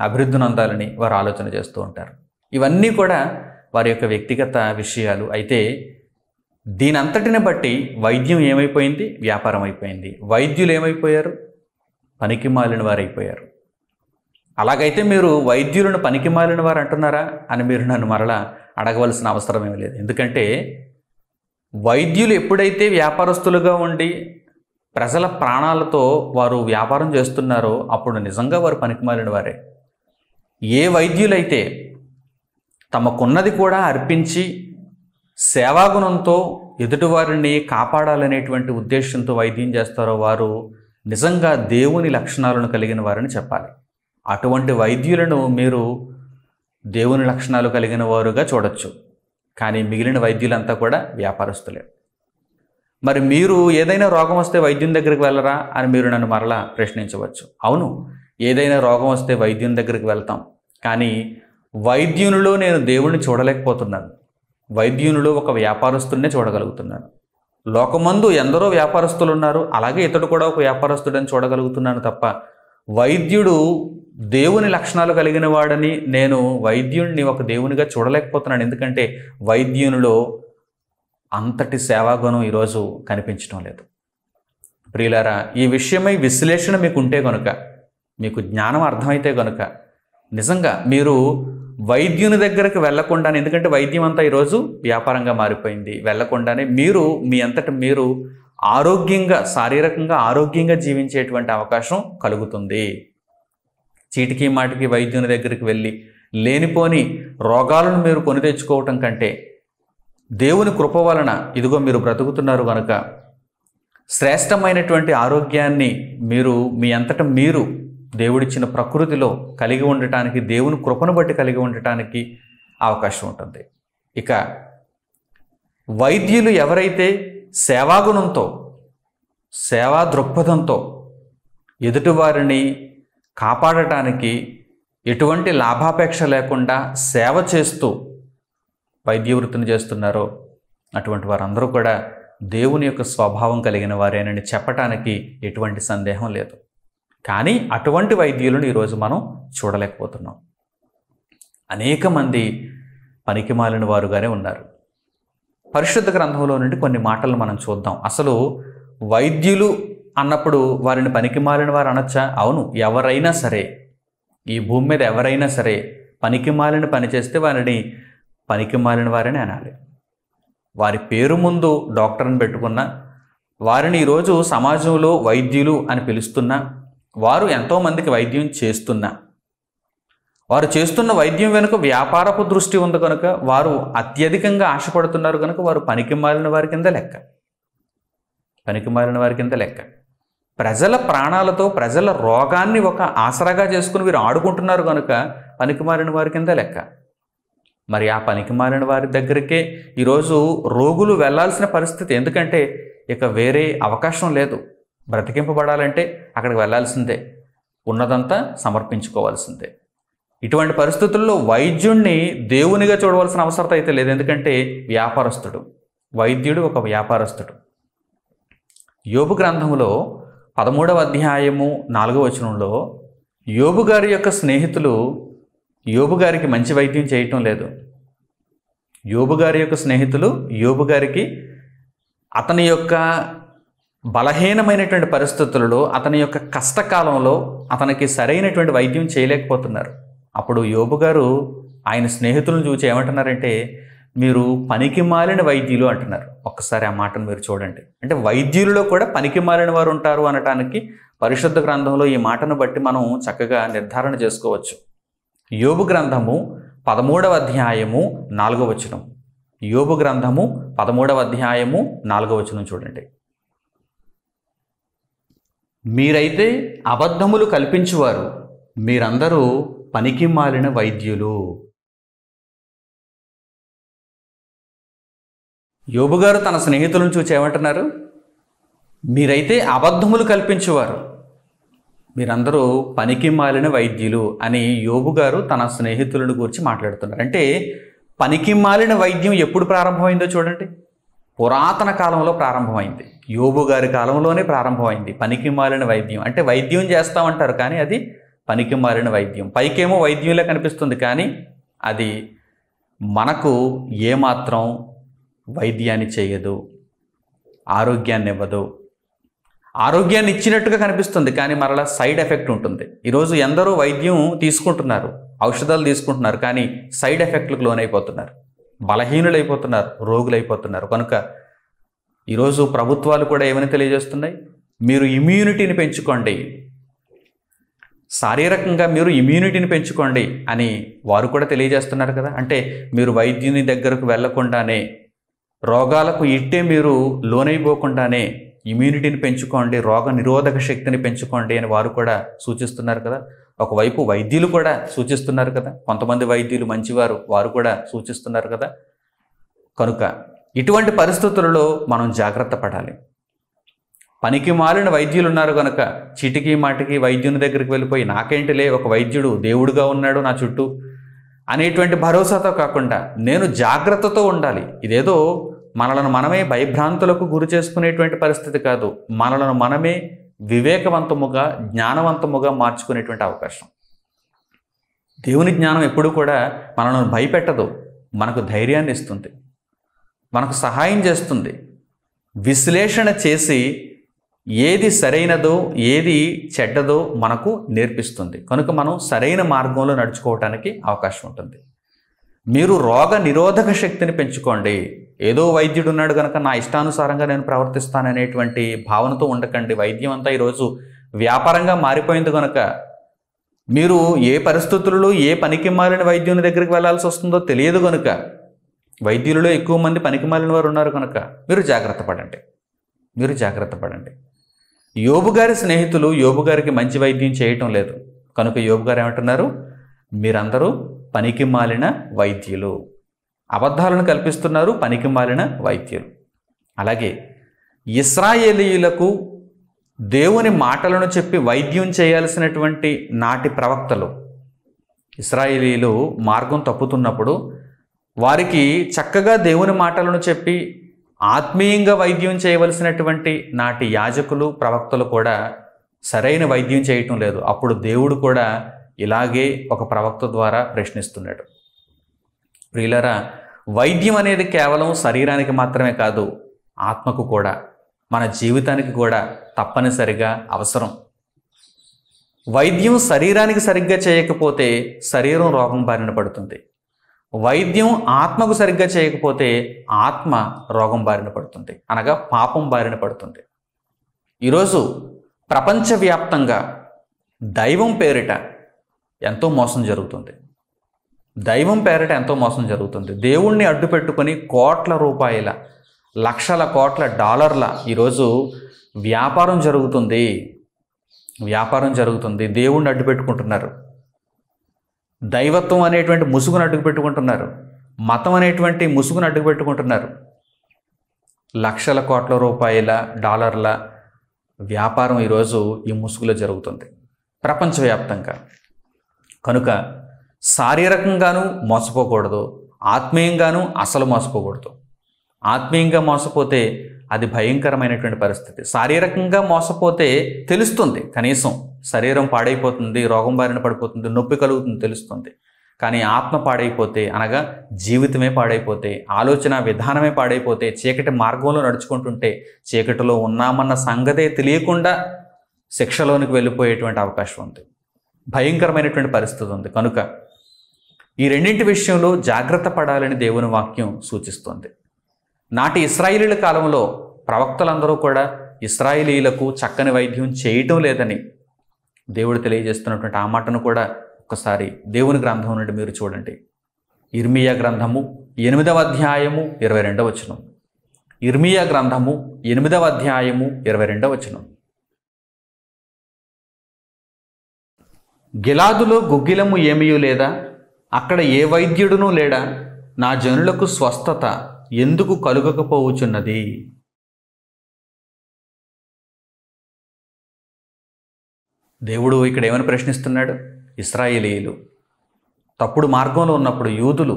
అభివృద్ధిని అందాలని వారు ఆలోచన చేస్తూ ఉంటారు. ఇవన్నీ కూడా వారి యొక్క వ్యక్తిగత విషయాలు. అయితే దీనంతటిని బట్టి వైద్యం ఏమైపోయింది? వ్యాపారం అయిపోయింది. వైద్యులు ఏమైపోయారు? పనికి మాలిన వారు అయిపోయారు. అలాగైతే మీరు వైద్యులను పనికి మాలిన వారు అంటున్నారా అని మీరు నన్ను మరలా అడగవలసిన అవసరం ఏమీ లేదు. ఎందుకంటే వైద్యులు ఎప్పుడైతే వ్యాపారస్తులుగా ఉండి ప్రజల ప్రాణాలతో వారు వ్యాపారం చేస్తున్నారో అప్పుడు నిజంగా వారు పనికి మాలిన వారే. ఏ వైద్యులైతే తమకున్నది కూడా అర్పించి సేవాగుణంతో ఎదుటివారిని కాపాడాలనేటువంటి ఉద్దేశంతో వైద్యం చేస్తారో వారు నిజంగా దేవుని లక్షణాలను కలిగిన వారని చెప్పాలి. అటువంటి వైద్యులను మీరు దేవుని లక్షణాలు కలిగిన వారుగా చూడొచ్చు. కానీ మిగిలిన వైద్యులంతా కూడా వ్యాపారస్తులే. మరి మీరు ఏదైనా రోగం వస్తే వైద్యుని దగ్గరికి వెళ్ళరా అని మీరు నన్ను మరలా ప్రశ్నించవచ్చు. అవును, ఏదైనా రోగం వస్తే వైద్యుని దగ్గరికి వెళ్తాం. కానీ వైద్యునిలో నేను దేవుణ్ణి చూడలేకపోతున్నాను. వైద్యునిలో ఒక వ్యాపారస్తుడినే చూడగలుగుతున్నాను. లోకమందు ఎందరో వ్యాపారస్తులు ఉన్నారు, అలాగే ఇతడు కూడా ఒక వ్యాపారస్తుడని చూడగలుగుతున్నాను తప్ప వైద్యుడు దేవుని లక్షణాలు కలిగిన వాడని నేను వైద్యుడిని ఒక దేవునిగా చూడలేకపోతున్నాను. ఎందుకంటే వైద్యునిలో అంతటి సేవాగుణం ఈరోజు కనిపించడం లేదు. ప్రియులారా, ఈ విషయమై విశ్లేషణ మీకు ఉంటే కనుక, మీకు జ్ఞానం అర్థమైతే కనుక నిజంగా మీరు వైద్యుని దగ్గరకు వెళ్లకుండానే, ఎందుకంటే వైద్యం అంతా ఈరోజు వ్యాపారంగా మారిపోయింది, వెళ్లకుండానే మీరు మీ అంతట మీరు ఆరోగ్యంగా, శారీరకంగా ఆరోగ్యంగా జీవించేటువంటి అవకాశం కలుగుతుంది. చీటికి మాటికి వైద్యుని దగ్గరికి వెళ్ళి లేనిపోని రోగాలను మీరు కొని తెచ్చుకోవటం కంటే దేవుని కృప వలన ఇదిగో మీరు బ్రతుకుతున్నారు కనుక శ్రేష్టమైనటువంటి ఆరోగ్యాన్ని మీరు మీ అంతట మీరు దేవుడిచ్చిన ప్రకృతిలో కలిగి ఉండటానికి, దేవుని కృపను బట్టి కలిగి ఉండటానికి అవకాశం ఉంటుంది. ఇక వైద్యులు ఎవరైతే సేవాగుణంతో, సేవా దృక్పథంతో ఎదుటివారిని కాపాడటానికి ఎటువంటి లాభాపేక్ష లేకుండా సేవ చేస్తూ వైద్య వృత్తిని చేస్తున్నారో అటువంటి వారందరూ కూడా దేవుని యొక్క స్వభావం కలిగిన వారేనని చెప్పటానికి ఎటువంటి సందేహం లేదు. కానీ అటువంటి వైద్యులను ఈరోజు మనం చూడలేకపోతున్నాం. అనేక మంది పనికిమాలిన వారుగానే ఉన్నారు. పరిశుద్ధ గ్రంథంలో నుండి కొన్ని మాటలు మనం చూద్దాం. అసలు వైద్యులు అన్నప్పుడు వారిని పనికిమాలిన వారు అనొచ్చా? అవును, ఎవరైనా సరే, ఈ భూమి మీద ఎవరైనా సరే పనికిమాలిన పని చేస్తే వారిని పనికిమాలిన వారని అనాలి. వారి పేరు ముందు డాక్టర్ని పెట్టుకున్న వారిని ఈరోజు సమాజంలో వైద్యులు అని పిలుస్తున్నా, వారు ఎంతోమందికి వైద్యం చేస్తున్నా, వారు చేస్తున్న వైద్యం వెనుక వ్యాపారపు దృష్టి ఉంది కనుక, వారు అత్యధికంగా ఆశపడుతున్నారు కనుక వారు పనికిమాలిన వారి కింద లెక్క. పనికిమాలిన వారి కింద లెక్క. ప్రజల ప్రాణాలతో, ప్రజల రోగాన్ని ఒక ఆసరాగా చేసుకుని వీరు ఆడుకుంటున్నారు కనుక పనికిమాలిన వారి కింద లెక్క. మరి ఆ పనికిమాలిన వారి దగ్గరికే ఈరోజు రోగులు వెళ్లాల్సిన పరిస్థితి. ఎందుకంటే ఇక వేరే అవకాశం లేదు. బ్రతికింపబడాలంటే అక్కడికి వెళ్లాల్సిందే, ఉన్నదంతా సమర్పించుకోవాల్సిందే. ఇటువంటి పరిస్థితుల్లో వైద్యుణ్ణి దేవునిగా చూడవలసిన అవసరం అయితే లేదు. ఎందుకంటే వ్యాపారస్తుడు, వైద్యుడు ఒక వ్యాపారస్తుడు. యోబు గ్రంథంలో 13వ అధ్యాయము 4వ వచనంలో యోబు గారి యొక్క స్నేహితులు యోబు గారికి మంచి వైద్యం చేయటం లేదు. యోబు గారి యొక్క స్నేహితులు యోబు గారికి అతని యొక్క బలహీనమైనటువంటి పరిస్థితులలో, అతని యొక్క కష్టకాలంలో అతనికి సరైనటువంటి వైద్యం చేయలేకపోతున్నారు. అప్పుడు యోబు గారు ఆయన స్నేహితులను చూసి ఏమంటున్నారంటే, మీరు పనికి మాలిన వైద్యులు అంటున్నారు. ఒక్కసారి ఆ మాటను మీరు చూడండి. అంటే వైద్యులలో కూడా పనికి మాలిన వారు ఉంటారు అనటానికి పరిశుద్ధ గ్రంథంలో ఈ మాటను బట్టి మనం చక్కగా నిర్ధారణ చేసుకోవచ్చు. యోబు గ్రంథము 13వ అధ్యాయము 4వ వచనం. యోబు గ్రంథము 13వ అధ్యాయము 4వ వచనం చూడండి. మీరైతే అబద్ధములు కల్పించువారు, మీరందరూ పనికి మాలిన వైద్యులు. యోబు గారు తన స్నేహితులను చూసి ఏమంటున్నారు? మీరైతే అబద్ధములు కల్పించేవారు, మీరందరూ పనికి మాలిన వైద్యులు అని యోబు గారు తన స్నేహితులను గురించి మాట్లాడుతున్నారు. అంటే పనికి మాలిన వైద్యం ఎప్పుడు ప్రారంభమైందో చూడండి. పురాతన కాలంలో ప్రారంభమైంది. యోబు గారి కాలంలోనే ప్రారంభమైంది పనికి మాలిన వైద్యం. అంటే వైద్యం చేస్తామంటారు కానీ అది పనికి మాలిన వైద్యం. పైకేమో వైద్యంలా కనిపిస్తుంది కానీ అది మనకు ఏమాత్రం వైద్యాన్ని చేయదు, ఆరోగ్యాన్ని ఇవ్వదు. ఆరోగ్యాన్ని ఇచ్చినట్టుగా కనిపిస్తుంది కానీ మరలా సైడ్ ఎఫెక్ట్ ఉంటుంది. ఈరోజు ఎందరో వైద్యం తీసుకుంటున్నారు, ఔషధాలు తీసుకుంటున్నారు కానీ సైడ్ ఎఫెక్ట్లకు లోనైపోతున్నారు, బలహీనులైపోతున్నారు, రోగులైపోతున్నారు. కనుక ఈరోజు ప్రభుత్వాలు కూడా ఏమని తెలియజేస్తున్నాయి? మీరు ఇమ్యూనిటీని పెంచుకోండి, శారీరకంగా మీరు ఇమ్యూనిటీని పెంచుకోండి అని వారు కూడా తెలియజేస్తున్నారు కదా. అంటే మీరు వైద్యుని దగ్గరకు వెళ్లకుండానే, రోగాలకు ఇట్టే మీరు లోనైపోకుండానే ఇమ్యూనిటీని పెంచుకోండి, రోగ నిరోధక శక్తిని పెంచుకోండి అని వారు కూడా సూచిస్తున్నారు కదా. ఒకవైపు వైద్యులు కూడా సూచిస్తున్నారు కదా, కొంతమంది వైద్యులు మంచివారు, వారు కూడా సూచిస్తున్నారు కదా. కనుక ఇటువంటి పరిస్థితులలో మనం జాగ్రత్త పడాలి. పనికి మాలిన వైద్యులు ఉన్నారు కనుక చీటికి మాటికి వైద్యుని దగ్గరికి వెళ్ళిపోయి నాకేంటిలే ఒక వైద్యుడు దేవుడుగా ఉన్నాడు నా చుట్టూ అనేటువంటి భరోసాతో కాకుండా నేను జాగ్రత్తతో ఉండాలి. ఇదేదో మనలను మనమే భయభ్రాంతులకు గురి చేసుకునేటువంటి పరిస్థితి కాదు, మనలను మనమే వివేకవంతముగా జ్ఞానవంతముగా మార్చుకునేటువంటి అవకాశం. దేవుని జ్ఞానం ఎప్పుడూ కూడా మనల్ని భయపెట్టదు, మనకు ధైర్యాన్ని ఇస్తుంది, మనకు సహాయం చేస్తుంది. విశ్లేషణ చేసి ఏది సరైనదో ఏది చెడ్డదో మనకు నేర్పిస్తుంది. కనుక మనం సరైన మార్గంలో నడుచుకోవటానికి అవకాశం ఉంటుంది. మీరు రోగ నిరోధక శక్తిని పెంచుకోండి. ఏదో వైద్యుడు ఉన్నాడు కనుక నా ఇష్టానుసారంగా నేను ప్రవర్తిస్తాననేటువంటి భావనతో ఉండకండి. వైద్యం అంతా ఈరోజు వ్యాపారంగా మారిపోయింది కనుక మీరు ఏ పరిస్థితులలో ఏ పనికి మాలిన వైద్యుని దగ్గరికి వెళ్ళాల్సి వస్తుందో తెలియదు కనుక, వైద్యులలో ఎక్కువ మంది పనికి మాలిన వారు ఉన్నారు కనుక మీరు జాగ్రత్త పడండి. యోబు గారి స్నేహితులు యోబు గారికి మంచి వైద్యం చేయటం లేదు కనుక యోబు గారు ఏమంటున్నారు? మీరందరూ పనికి మాలిన వైద్యులు, అబద్ధాలను కల్పిస్తున్నారు, పనికి మాలిన వైద్యులు. అలాగే ఇశ్రాయేలీయులకు దేవుని మాటలను చెప్పి వైద్యం చేయాల్సినటువంటి నాటి ప్రవక్తలు, ఇశ్రాయేలీయులు మార్గం తప్పుతున్నప్పుడు వారికి చక్కగా దేవుని మాటలను చెప్పి ఆత్మీయంగా వైద్యం చేయవలసినటువంటి నాటి యాజకులు ప్రవక్తలు కూడా సరైన వైద్యం చేయటం లేదు. అప్పుడు దేవుడు కూడా ఇలాగే ఒక ప్రవక్త ద్వారా ప్రశ్నిస్తున్నాడు. ప్రియులారా, వైద్యం అనేది కేవలం శరీరానికి మాత్రమే కాదు, ఆత్మకు కూడా, మన జీవితానికి కూడా తప్పనిసరిగా అవసరం. వైద్యం శరీరానికి సరిగ్గా చేయకపోతే శరీరం రోగం బారిన పడుతుంది. వైద్యం ఆత్మకు సరిగ్గా చేయకపోతే ఆత్మ రోగం బారిన పడుతుంది, అనగా పాపం బారిన పడుతుంది. ఈరోజు ప్రపంచవ్యాప్తంగా దైవం పేరిట ఎంతో మోసం జరుగుతుంది. దేవుణ్ణి అడ్డు పెట్టుకొని కోట్ల రూపాయల, లక్షల కోట్ల డాలర్ల ఈరోజు వ్యాపారం జరుగుతుంది. దేవుణ్ణి అడ్డు పెట్టుకుంటున్నారు, దైవత్వం అనేటువంటి ముసుగును అడ్డు పెట్టుకుంటున్నారు, మతం అనేటువంటి ముసుగును అడ్డు పెట్టుకుంటున్నారు. లక్షల కోట్ల రూపాయల, డాలర్ల వ్యాపారం ఈరోజు ఈ ముసుగులో జరుగుతుంది ప్రపంచవ్యాప్తంగా. కనుక శారీరకంగానూ మోసపోకూడదు, ఆత్మీయంగానూ అసలు మోసపోకూడదు. ఆత్మీయంగా మోసపోతే అది భయంకరమైనటువంటి పరిస్థితి. శారీరకంగా మోసపోతే తెలుస్తుంది, కనీసం శరీరం పాడైపోతుంది, రోగం బారిన పడిపోతుంది, నొప్పి కలుగుతుంది తెలుస్తుంది. కానీ ఆత్మ పాడైపోతే, అనగా జీవితమే పాడైపోతే, ఆలోచన విధానమే పాడైపోతే, చీకటి మార్గంలో నడుచుకుంటుంటే చీకటిలో ఉన్నామన్న సంగతే తెలియకుండా శిక్షలోనికి వెళ్ళిపోయేటువంటి అవకాశం ఉంది. భయంకరమైనటువంటి పరిస్థితి ఉంది. కనుక ఈ రెండింటి విషయంలో జాగ్రత్త పడాలని దేవుని వాక్యం సూచిస్తుంది. నాటి ఇశ్రాయేలీయుల కాలంలో ప్రవక్తలందరూ కూడా ఇశ్రాయేలీయులకు చక్కని వైద్యం చేయటం లేదని దేవుడు తెలియజేస్తున్నటువంటి ఆ మాటను కూడా ఒకసారి దేవుని గ్రంథం నుండి మీరు చూడండి. ఇర్మియా గ్రంథము 8వ అధ్యాయము 22వ వచనం. ఇర్మియా గ్రంథము 8వ అధ్యాయము 22వ వచనం. గిలాదులో గుగ్గిలము ఏమీయూ లేదా, అక్కడ ఏ వైద్యుడునూ లేడా, నా జనులకు స్వస్థత ఎందుకు కలుగకపోవచ్చున్నది. దేవుడు ఇక్కడ ఏమని ప్రశ్నిస్తున్నాడు? ఇశ్రాయేలీయులు తప్పుడు మార్గంలో ఉన్నప్పుడు, యూదులు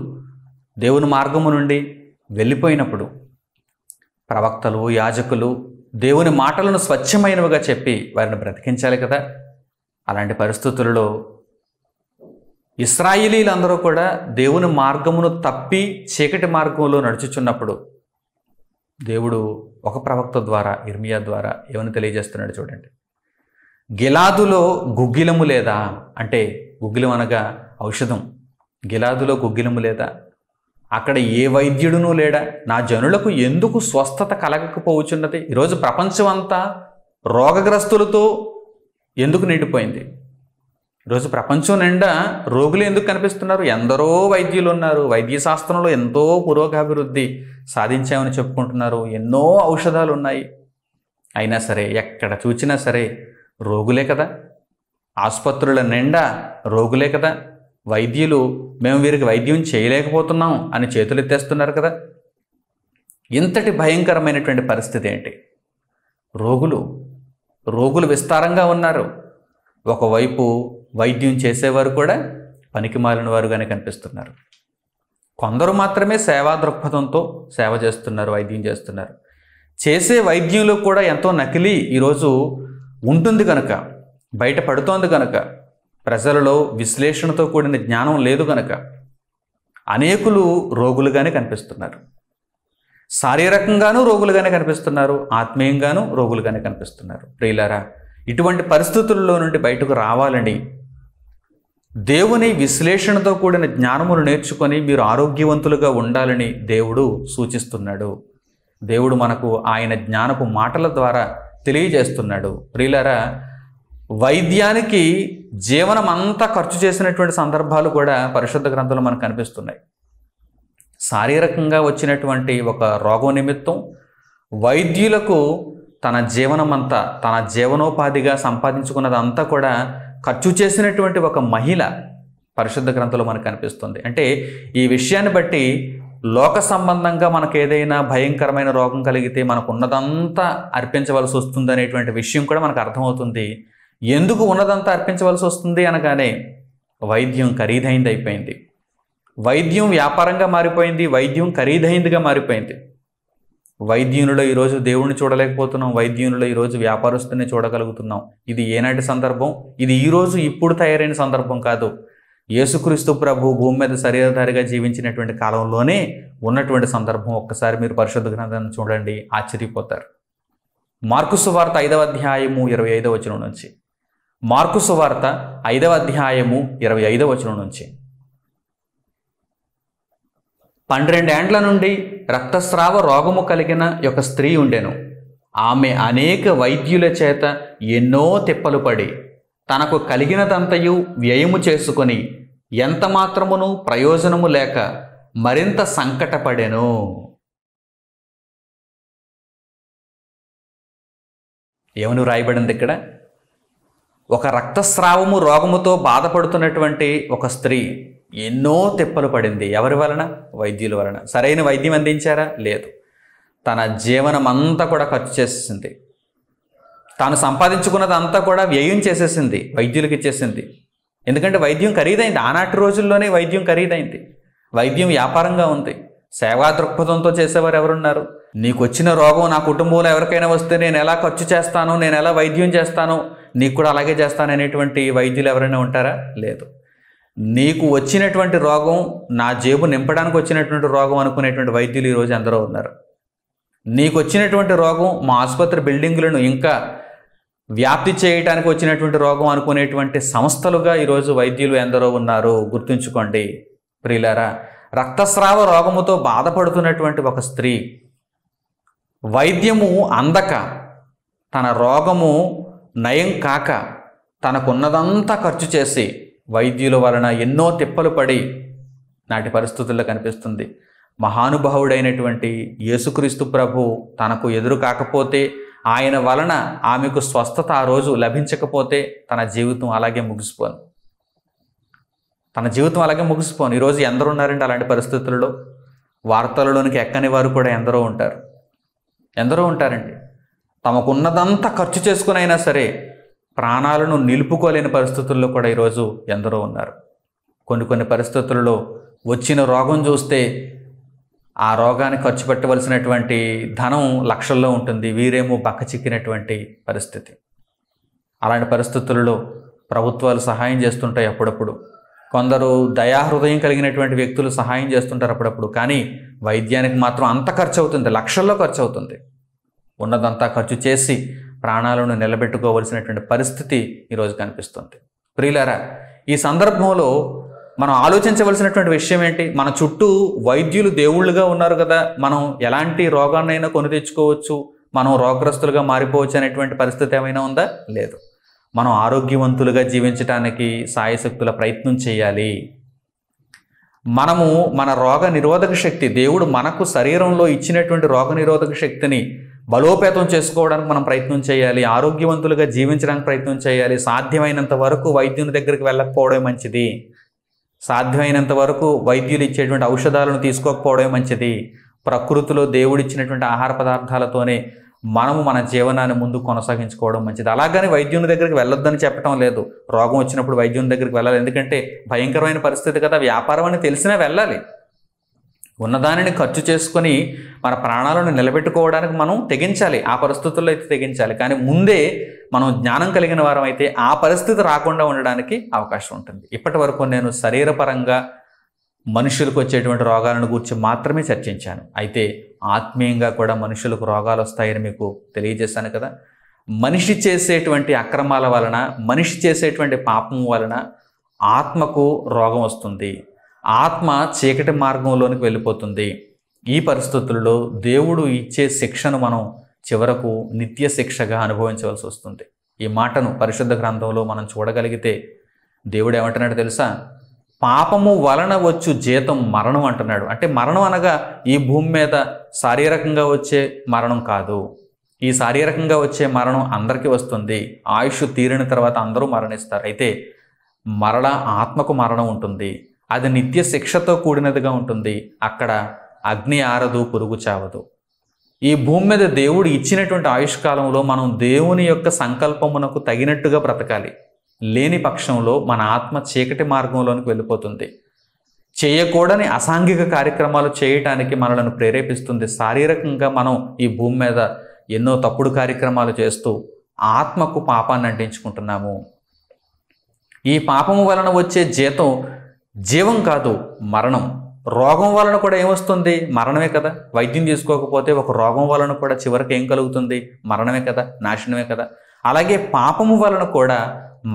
దేవుని మార్గము నుండి వెళ్ళిపోయినప్పుడు ప్రవక్తలు, యాజకులు దేవుని మాటలను స్వచ్ఛమైనవిగా చెప్పి వారిని బ్రతికించాలి కదా. అలాంటి పరిస్థితులలో ఇశ్రాయేలీలందరూ కూడా దేవుని మార్గమును తప్పి చీకటి మార్గంలో నడుచుచున్నప్పుడు దేవుడు ఒక ప్రవక్త ద్వారా, ఇర్మియా ద్వారా ఏమని తెలియజేస్తున్నాడు చూడండి. గిలాదులో గుగ్గిలము లేదా అంటే, గుగ్గిలం అనగా ఔషధం. గిలాదులో గుగ్గిలము లేదా? అక్కడ ఏ వైద్యుడునూ లేడా? నా జనులకు ఎందుకు స్వస్థత కలగకపోవచ్చున్నది? ఈరోజు ప్రపంచం అంతా రోగగ్రస్తులతో ఎందుకు నిండిపోయింది? ఈరోజు ప్రపంచం నిండా రోగులు ఎందుకు కనిపిస్తున్నారు? ఎందరో వైద్యులు ఉన్నారు, వైద్య శాస్త్రంలో ఎంతో పురోగభివృద్ధి సాధించామని చెప్పుకుంటున్నారు, ఎన్నో ఔషధాలు ఉన్నాయి. అయినా సరే ఎక్కడ చూచినా సరే రోగులే కదా. ఆసుపత్రుల నిండా రోగులే కదా. వైద్యులు మేము వీరికి వైద్యం చేయలేకపోతున్నాం అని చేతులు ఎత్తేస్తున్నారు కదా. ఇంతటి భయంకరమైనటువంటి పరిస్థితి ఏంటి? రోగులు విస్తారంగా ఉన్నారు. ఒకవైపు వైద్యం చేసేవారు కూడా పనికిమాలిన వారుగానే కనిపిస్తున్నారు. కొందరు మాత్రమే సేవా దృక్పథంతో సేవ చేస్తున్నారు, వైద్యం చేస్తున్నారు. చేసే వైద్యంలో కూడా ఎంతో నకిలీ ఈరోజు ఉంటుంది కనుక, బయటపడుతోంది కనుక, ప్రజలలో విశ్లేషణతో కూడిన జ్ఞానం లేదు కనుక అనేకులు రోగులుగానే కనిపిస్తున్నారు. శారీరకంగానూ రోగులుగానే కనిపిస్తున్నారు, ఆత్మీయంగానూ రోగులుగానే కనిపిస్తున్నారు. ప్రియులారా, ఇటువంటి పరిస్థితుల్లో నుండి బయటకు రావాలని దేవుని విశ్లేషణతో కూడిన జ్ఞానమును నేర్చుకొని మీరు ఆరోగ్యవంతులుగా ఉండాలని దేవుడు సూచిస్తున్నాడు. దేవుడు మనకు ఆయన జ్ఞానపు మాటల ద్వారా తెలియజేస్తున్నాడు. ప్రియులారా, వైద్యానికి జీవనం అంతా ఖర్చు చేసినటువంటి సందర్భాలు కూడా పరిశుద్ధ గ్రంథంలో మనకు కనిపిస్తున్నాయి. శారీరకంగా వచ్చినటువంటి ఒక రోగం నిమిత్తం వైద్యులకు తన జీవనమంతా, తన జీవనోపాధిగా సంపాదించుకున్నదంతా కూడా ఖర్చు చేసినటువంటి ఒక మహిళ పరిశుద్ధ గ్రంథంలో మనకు కనిపిస్తుంది. అంటే ఈ విషయాన్ని బట్టి లోక సంబంధంగా మనకు ఏదైనా భయంకరమైన రోగం కలిగితే మనకు ఉన్నదంతా అర్పించవలసి వస్తుంది అనేటువంటి విషయం కూడా మనకు అర్థమవుతుంది. ఎందుకు ఉన్నదంతా అర్పించవలసి వస్తుంది అనగానే వైద్యం ఖరీదైంది అయిపోయింది, వైద్యం వ్యాపారంగా మారిపోయింది, వైద్యం ఖరీదైందిగా మారిపోయింది. వైద్యునిలో ఈరోజు దేవుణ్ణి చూడలేకపోతున్నాం, వైద్యునిలో ఈరోజు వ్యాపారస్తుని చూడగలుగుతున్నాం. ఇది ఏనాటి సందర్భం? ఇది ఈరోజు ఇప్పుడు తయారైన సందర్భం కాదు. యేసుక్రీస్తు ప్రభు భూమి మీద శరీరధారిగా జీవించినటువంటి కాలంలోనే ఉన్నటువంటి సందర్భం. ఒక్కసారి మీరు పరిశుద్ధ గ్రంథాన్ని చూడండి, ఆశ్చర్యపోతారు. మార్కు సువార్త 5వ అధ్యాయము 25వ వచనం నుంచి, మార్కు సువార్త 5వ అధ్యాయము 25వ వచనం నుంచి, 12 ఏండ్ల నుండి రక్తస్రావ రోగము కలిగిన ఒక స్త్రీ ఉండెను. ఆమె అనేక వైద్యుల చేత ఎన్నో తిప్పలు పడి తనకు కలిగినదంతయు వ్యయము చేసుకొని ఎంత మాత్రమును ప్రయోజనము లేక మరింత సంకటపడెను. ఏమని వ్రాయబడింది ఇక్కడ? ఒక రక్తస్రావము రోగముతో బాధపడుతున్నటువంటి ఒక స్త్రీ ఎన్నో తిప్పలు పడింది. ఎవరి వలన? వైద్యుల వలన. సరైన వైద్యం అందించారా? లేదు. తన జీవనం అంతా కూడా ఖర్చు చేసేసింది. తాను సంపాదించుకున్నదంతా కూడా వ్యయం చేసేసింది, వైద్యులకు ఇచ్చేసింది. ఎందుకంటే వైద్యం ఖరీదైంది. ఆనాటి రోజుల్లోనే వైద్యం ఖరీదైంది. వైద్యం వ్యాపారంగా ఉంది. సేవా దృక్పథంతో చేసేవారు ఎవరున్నారు? నీకు వచ్చిన రోగం నా కుటుంబంలో ఎవరికైనా వస్తే నేను ఎలా ఖర్చు చేస్తాను, నేను ఎలా వైద్యం చేస్తాను, నీకు కూడా అలాగే చేస్తాను అనేటువంటి వైద్యులు ఎవరైనా ఉంటారా? లేదు. నీకు వచ్చినటువంటి రోగం నా జేబు నింపడానికి వచ్చినటువంటి రోగం అనుకునేటువంటి వైద్యులు ఈరోజు ఎందరో ఉన్నారు. నీకు వచ్చినటువంటి రోగం మా ఆసుపత్రి బిల్డింగులను ఇంకా వ్యాప్తి చేయడానికి వచ్చినటువంటి రోగం అనుకునేటువంటి సంస్థలుగా ఈరోజు వైద్యులు ఎందరో ఉన్నారు. గుర్తుంచుకోండి ప్రియులారా. రక్తస్రావ రోగముతో బాధపడుతున్నటువంటి ఒక స్త్రీ వైద్యము అందక, తన రోగము నయం కాక, తనకున్నదంతా ఖర్చు చేసి వైద్యుల వలన ఎన్నో తిప్పలు పడి నాటి పరిస్థితుల్లో కనిపిస్తుంది. మహానుభావుడైనటువంటి యేసుక్రీస్తు ప్రభు తనకు ఎదురు కాకపోతే, ఆయన వలన ఆమెకు స్వస్థత ఆ రోజు లభించకపోతే తన జీవితం అలాగే ముగిసిపోను. ఈరోజు ఎందరో ఉన్నారండి అలాంటి పరిస్థితుల్లో? వార్తలలోనికి ఎక్కని వారు కూడా ఎందరో ఉంటారండి. తమకున్నదంతా ఖర్చు చేసుకుని అయినా సరే ప్రాణాలను నిలుపుకోలేని పరిస్థితుల్లో కూడా ఈరోజు ఎందరో ఉన్నారు. కొన్ని పరిస్థితుల్లో వచ్చిన రోగం చూస్తే ఆ రోగానికి ఖర్చు పెట్టవలసినటువంటి ధనం లక్షల్లో ఉంటుంది, వీరేమో బక్కచిక్కినటువంటి పరిస్థితి. అలాంటి పరిస్థితుల్లో ప్రభుత్వాలు సహాయం చేస్తుంటాయి అప్పుడప్పుడు, కొందరు దయాహృదయం కలిగినటువంటి వ్యక్తులు సహాయం చేస్తుంటారు అప్పుడప్పుడు. కానీ వైద్యానికి మాత్రం అంత ఖర్చు అవుతుంది, లక్షల్లో ఖర్చు అవుతుంది. ఉన్నదంతా ఖర్చు చేసి ప్రాణాలను నిలబెట్టుకోవలసినటువంటి పరిస్థితి ఈరోజు కనిపిస్తుంది. ప్రియులారా, ఈ సందర్భంలో మనం ఆలోచించవలసినటువంటి విషయం ఏంటి? మన చుట్టూ వైద్యులు దేవుళ్ళుగా ఉన్నారు కదా, మనం ఎలాంటి రోగాన్నైనా కొని తెచ్చుకోవచ్చు, మనం రోగగ్రస్తులుగా మారిపోవచ్చు అనేటువంటి పరిస్థితి ఏమైనా ఉందా? లేదు. మనం ఆరోగ్యవంతులుగా జీవించడానికి సాయశక్తుల ప్రయత్నం చేయాలి. మనము మన రోగ నిరోధక శక్తి, దేవుడు మనకు శరీరంలో ఇచ్చినటువంటి రోగ నిరోధక శక్తిని బలోపేతం చేసుకోవడానికి మనం ప్రయత్నం చేయాలి. ఆరోగ్యవంతులుగా జీవించడానికి ప్రయత్నం చేయాలి. సాధ్యమైనంత వరకు వైద్యుని దగ్గరికి వెళ్ళకపోవడం మంచిది. సాధ్యమైనంత వరకు వైద్యులు ఇచ్చేటువంటి ఔషధాలను తీసుకోకపోవడం మంచిది. ప్రకృతిలో దేవుడిచ్చినటువంటి ఆహార పదార్థాలతోనే మనము మన జీవనాన్ని ముందు కొనసాగించుకోవడం మంచిది. అలాగని వైద్యుని దగ్గరికి వెళ్ళొద్దని చెప్పడం లేదు. రోగం వచ్చినప్పుడు వైద్యుని దగ్గరికి వెళ్ళాలి, ఎందుకంటే భయంకరమైన పరిస్థితి కదా. వ్యాపారం అని తెలిసినా వెళ్ళాలి. ఉన్నదానిని ఖర్చు చేసుకొని మన ప్రాణాలను నిలబెట్టుకోవడానికి మనం తెగించాలి. ఆ పరిస్థితుల్లో అయితే తెగించాలి. కానీ ముందే మనం జ్ఞానం కలిగిన వారం అయితే ఆ పరిస్థితి రాకుండా ఉండడానికి అవకాశం ఉంటుంది. ఇప్పటి వరకు నేను శరీరపరంగా మనుషులకు వచ్చేటువంటి రోగాలను గురించి మాత్రమే చర్చించాను. అయితే ఆత్మీయంగా కూడా మనుషులకు రోగాలు వస్తాయని మీకు తెలియజేశాను కదా. మనిషి చేసేటువంటి అక్రమాల వలన, మనిషి చేసేటువంటి పాపం వలన ఆత్మకు రోగం వస్తుంది. ఆత్మ చీకటి మార్గంలోనికి వెళ్ళిపోతుంది. ఈ పరిస్థితుల్లో దేవుడు ఇచ్చే శిక్షను మనం చివరకు నిత్య శిక్షగా అనుభవించవలసి వస్తుంది. ఈ మాటను పరిశుద్ధ గ్రంథంలో మనం చూడగలిగితే దేవుడు ఏమంటున్నాడు తెలుసా? పాపము వలన వచ్చు జీతం మరణం అంటున్నాడు. అంటే మరణం అనగా ఈ భూమి మీద శారీరకంగా వచ్చే మరణం కాదు. ఈ శారీరకంగా వచ్చే మరణం అందరికీ వస్తుంది. ఆయుష్ తీరిన తర్వాత అందరూ మరణిస్తారు. అయితే మరలా ఆత్మకు మరణం ఉంటుంది. అది నిత్య శిక్షతో కూడినదిగా ఉంటుంది. అక్కడ అగ్ని ఆరదు, పురుగు చావదు. ఈ భూమి మీద దేవుడు ఇచ్చినటువంటి ఆయుష్కాలంలో మనం దేవుని యొక్క సంకల్పమునకు తగినట్టుగా బ్రతకాలి. లేని పక్షంలో మన ఆత్మ చీకటి మార్గంలోనికి వెళ్ళిపోతుంది. చేయకూడని అసాంఘిక కార్యక్రమాలు చేయటానికి మనలను ప్రేరేపిస్తుంది. శారీరకంగా మనం ఈ భూమి మీద ఎన్నో తప్పుడు కార్యక్రమాలు చేస్తూ ఆత్మకు పాపాన్ని అంటించుకుంటున్నాము. ఈ పాపము వలన వచ్చే జీతం జీవం కాదు, మరణం. రోగం వలన కూడా ఏమొస్తుంది? మరణమే కదా. వైద్యం తీసుకోకపోతే ఒక రోగం వలన కూడా చివరికి ఏం కలుగుతుంది? మరణమే కదా, నాశనమే కదా. అలాగే పాపము వలన కూడా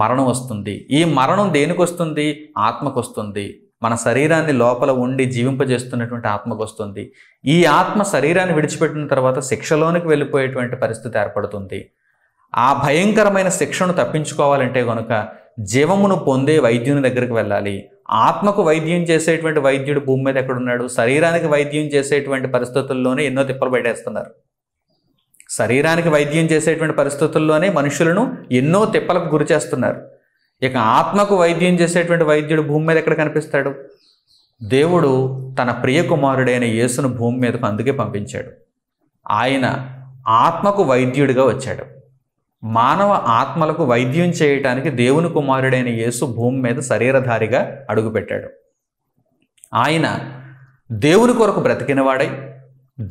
మరణం వస్తుంది. ఈ మరణం దేనికి వస్తుంది? ఆత్మకు వస్తుంది. మన శరీరాన్ని లోపల ఉండి జీవింపజేస్తున్నటువంటి ఆత్మకు వస్తుంది. ఈ ఆత్మ శరీరాన్ని విడిచిపెట్టిన తర్వాత శిక్షలోనికి వెళ్ళిపోయేటువంటి పరిస్థితి ఏర్పడుతుంది. ఆ భయంకరమైన శిక్షను తప్పించుకోవాలంటే కనుక జీవమును పొందే వైద్యుని దగ్గరికి వెళ్ళాలి. ఆత్మకు వైద్యం చేసేటువంటి వైద్యుడు భూమి మీద ఎక్కడున్నాడు? శరీరానికి వైద్యం చేసేటువంటి పరిస్థితుల్లోనే ఎన్నో తిప్పలు పెట్టేస్తున్నారు. శరీరానికి వైద్యం చేసేటువంటి పరిస్థితుల్లోనే మనుషులను ఎన్నో తిప్పలకు గురి చేస్తున్నారు. ఇక ఆత్మకు వైద్యం చేసేటువంటి వైద్యుడు భూమి మీద ఎక్కడ కనిపిస్తాడు? దేవుడు తన ప్రియ కుమారుడైన యేసును భూమి మీదకు అందుకే పంపించాడు. ఆయన ఆత్మకు వైద్యుడిగా వచ్చాడు. మానవ ఆత్మలకు వైద్యం చేయటానికి దేవుని కుమారుడైన యేసు భూమి మీద శరీరధారిగా అడుగుపెట్టాడు. ఆయన దేవుని కొరకు బ్రతికినవాడై,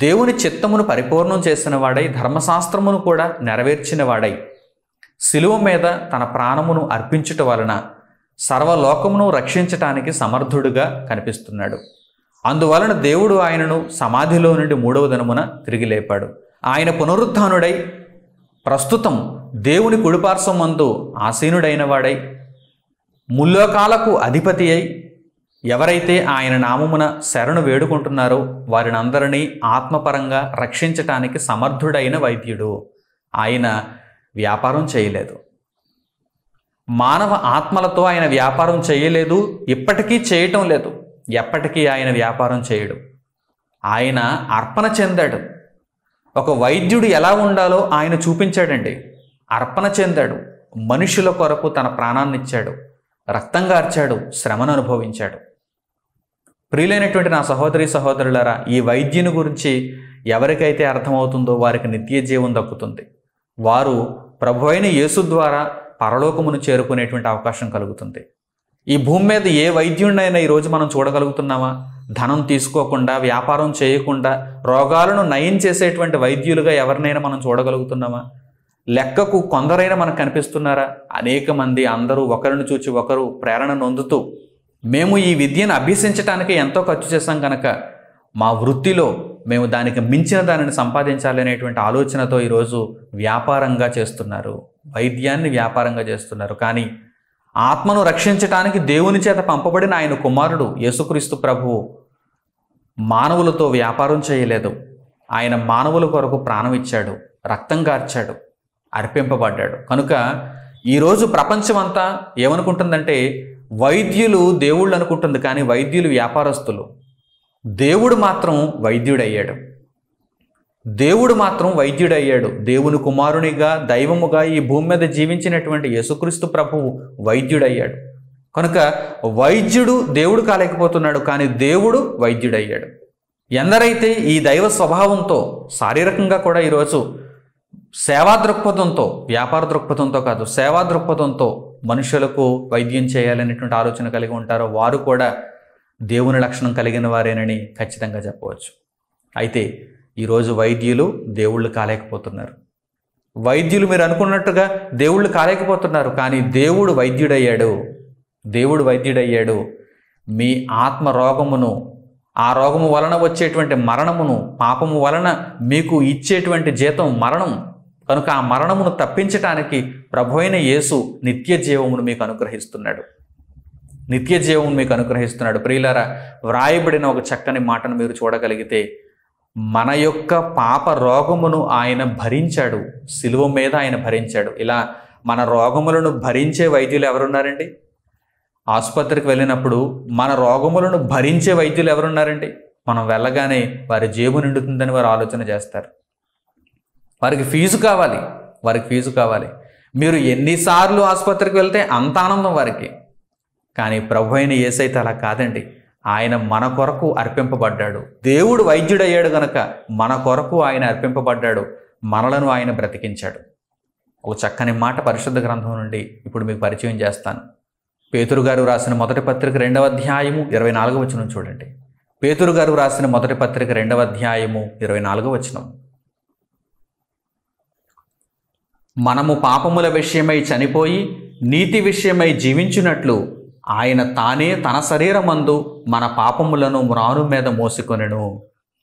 దేవుని చిత్తమును పరిపూర్ణం చేసినవాడై, ధర్మశాస్త్రమును కూడా నెరవేర్చినవాడై, శిలువ మీద తన ప్రాణమును అర్పించుట వలన సర్వలోకమును రక్షించటానికి సమర్థుడుగా కనిపిస్తున్నాడు. అందువలన దేవుడు ఆయనను సమాధిలో నుండి 3వ దినమున తిరిగి లేపాడు. ఆయన పునరుత్థానుడై ప్రస్తుతం దేవుని కుడిపార్శ్వమందు ఆసీనుడైన వాడై, ముల్లోకాలకు అధిపతి అయి, ఎవరైతే ఆయన నామమున శరణు వేడుకుంటున్నారో వారినందరినీ ఆత్మపరంగా రక్షించటానికి సమర్థుడైన వైద్యుడు. ఆయన వ్యాపారం చేయలేదు. మానవ ఆత్మలతో ఆయన వ్యాపారం చేయలేదు, ఇప్పటికీ చేయటం లేదు. ఎప్పటికీ ఆయన వ్యాపారం చేయడు. ఆయన అర్పణ చెందాడు. ఒక వైద్యుడు ఎలా ఉండాలో ఆయన చూపించాడండి. అర్పణ చెందాడు. మనుషుల కొరకు తన ప్రాణాన్ని ఇచ్చాడు, రక్తం గార్చాడు, శ్రమను అనుభవించాడు. ప్రియులైనటువంటి నా సహోదరి సహోదరులారా, ఈ వైద్యుని గురించి ఎవరికైతే అర్థమవుతుందో వారికి నిత్య జీవం దక్కుతుంది. వారు ప్రభువైన యేసు ద్వారా పరలోకమును చేరుకునేటువంటి అవకాశం కలుగుతుంది. ఈ భూమి మీద ఏ వైద్యుడినైనా ఈరోజు మనం చూడగలుగుతున్నామా? ధనం తీసుకోకుండా, వ్యాపారం చేయకుండా రోగాలను నయం చేసేటువంటి వైద్యులుగా ఎవరినైనా మనం చూడగలుగుతున్నామా? లెక్కకు కొందరైనా మనకు కనిపిస్తున్నారా? అనేక మంది అందరూ ఒకరిని చూచి ఒకరు ప్రేరణ నొందుతూ మేము ఈ విద్యను అభ్యసించడానికి ఎంతో ఖర్చు చేశాం కనుక మా వృత్తిలో మేము దానికి మించిన దానిని సంపాదించాలి అనేటువంటి ఆలోచనతో ఈరోజు వ్యాపారంగా చేస్తున్నారు, వైద్యాన్ని వ్యాపారంగా చేస్తున్నారు. కానీ ఆత్మను రక్షించటానికి దేవుని చేత పంపబడిన ఆయన కుమారుడు యేసుక్రీస్తు ప్రభువు మానవులతో వ్యాపారం చేయలేదు. ఆయన మానవుల కొరకు ప్రాణం ఇచ్చాడు, రక్తం కార్చాడు, అర్పింపబడ్డాడు. కనుక ఈరోజు ప్రపంచమంతా ఏమనుకుంటుందంటే వైద్యులు దేవుళ్ళు అనుకుంటుంది, కానీ వైద్యులు వ్యాపారస్తులు. దేవుడు మాత్రం వైద్యుడయ్యాడు. దేవుడు మాత్రం వైద్యుడయ్యాడు. దేవుని కుమారునిగా, దైవముగా ఈ భూమి మీద జీవించినటువంటి యేసుక్రీస్తు ప్రభువు వైద్యుడయ్యాడు. కనుక వైద్యుడు దేవుడు కాలేకపోతున్నాడు, కానీ దేవుడు వైద్యుడయ్యాడు. ఎందరైతే ఈ దైవ స్వభావంతో శారీరకంగా కూడా ఈరోజు సేవా దృక్పథంతో, వ్యాపార దృక్పథంతో కాదు, సేవా దృక్పథంతో మనుషులకు వైద్యం చేయాలనేటువంటి ఆలోచన కలిగి ఉంటారో వారు కూడా దేవుని లక్షణం కలిగిన వారేనని ఖచ్చితంగా చెప్పవచ్చు. అయితే ఈరోజు వైద్యులు దేవుళ్ళు కాలేకపోతున్నారు. వైద్యులు మీరు అనుకున్నట్టుగా దేవుళ్ళు కాలేకపోతున్నారు, కానీ దేవుడు వైద్యుడయ్యాడు. దేవుడు వైద్యుడయ్యాడు. మీ ఆత్మ రోగమును, ఆ రోగము వలన వచ్చేటువంటి మరణమును, పాపము వలన మీకు ఇచ్చేటువంటి జీతం మరణం కనుక ఆ మరణమును తప్పించటానికి ప్రభువైన యేసు నిత్య జీవమును మీకు అనుగ్రహిస్తున్నాడు. నిత్య జీవమును మీకు అనుగ్రహిస్తున్నాడు. ప్రియులారా, వ్రాయబడిన ఒక చక్కని మాటను మీరు చూడగలిగితే, మన యొక్క పాప రోగమును ఆయన భరించాడు, సిలువ మీద ఆయన భరించాడు. ఇలా మన రోగములను భరించే వైద్యులు ఎవరున్నారండి? ఆసుపత్రికి వెళ్ళినప్పుడు మన రోగములను భరించే వైద్యులు ఎవరున్నారండి? మనం వెళ్ళగానే వారి జేబు నిండుతుందని వారు ఆలోచన చేస్తారు. వారికి ఫీజు కావాలి. మీరు ఎన్నిసార్లు ఆసుపత్రికి వెళ్తే అంత ఆనందం వారికి. కానీ ప్రభు అయిన యేసైతే అలా కాదండి. ఆయన మన కొరకు అర్పింపబడ్డాడు. దేవుడు వైద్యుడయ్యాడు గనక మన కొరకు ఆయన అర్పింపబడ్డాడు, మనలను ఆయన బ్రతికించాడు. ఒక చక్కని మాట పరిశుద్ధ గ్రంథం నుండి ఇప్పుడు మీకు పరిచయం చేస్తాను. పేతురు గారు రాసిన మొదటి పత్రిక 2వ అధ్యాయము 24వ వచనం చూడండి. పేతురు గారు రాసిన మొదటి పత్రిక 2వ అధ్యాయము 24వ వచనం. మనము పాపముల విషయమై చనిపోయి నీతి విషయమై జీవించున్నట్లు ఆయన తానే తన శరీరమందు మన పాపములను మ్రాను మీద మోసుకొనెను.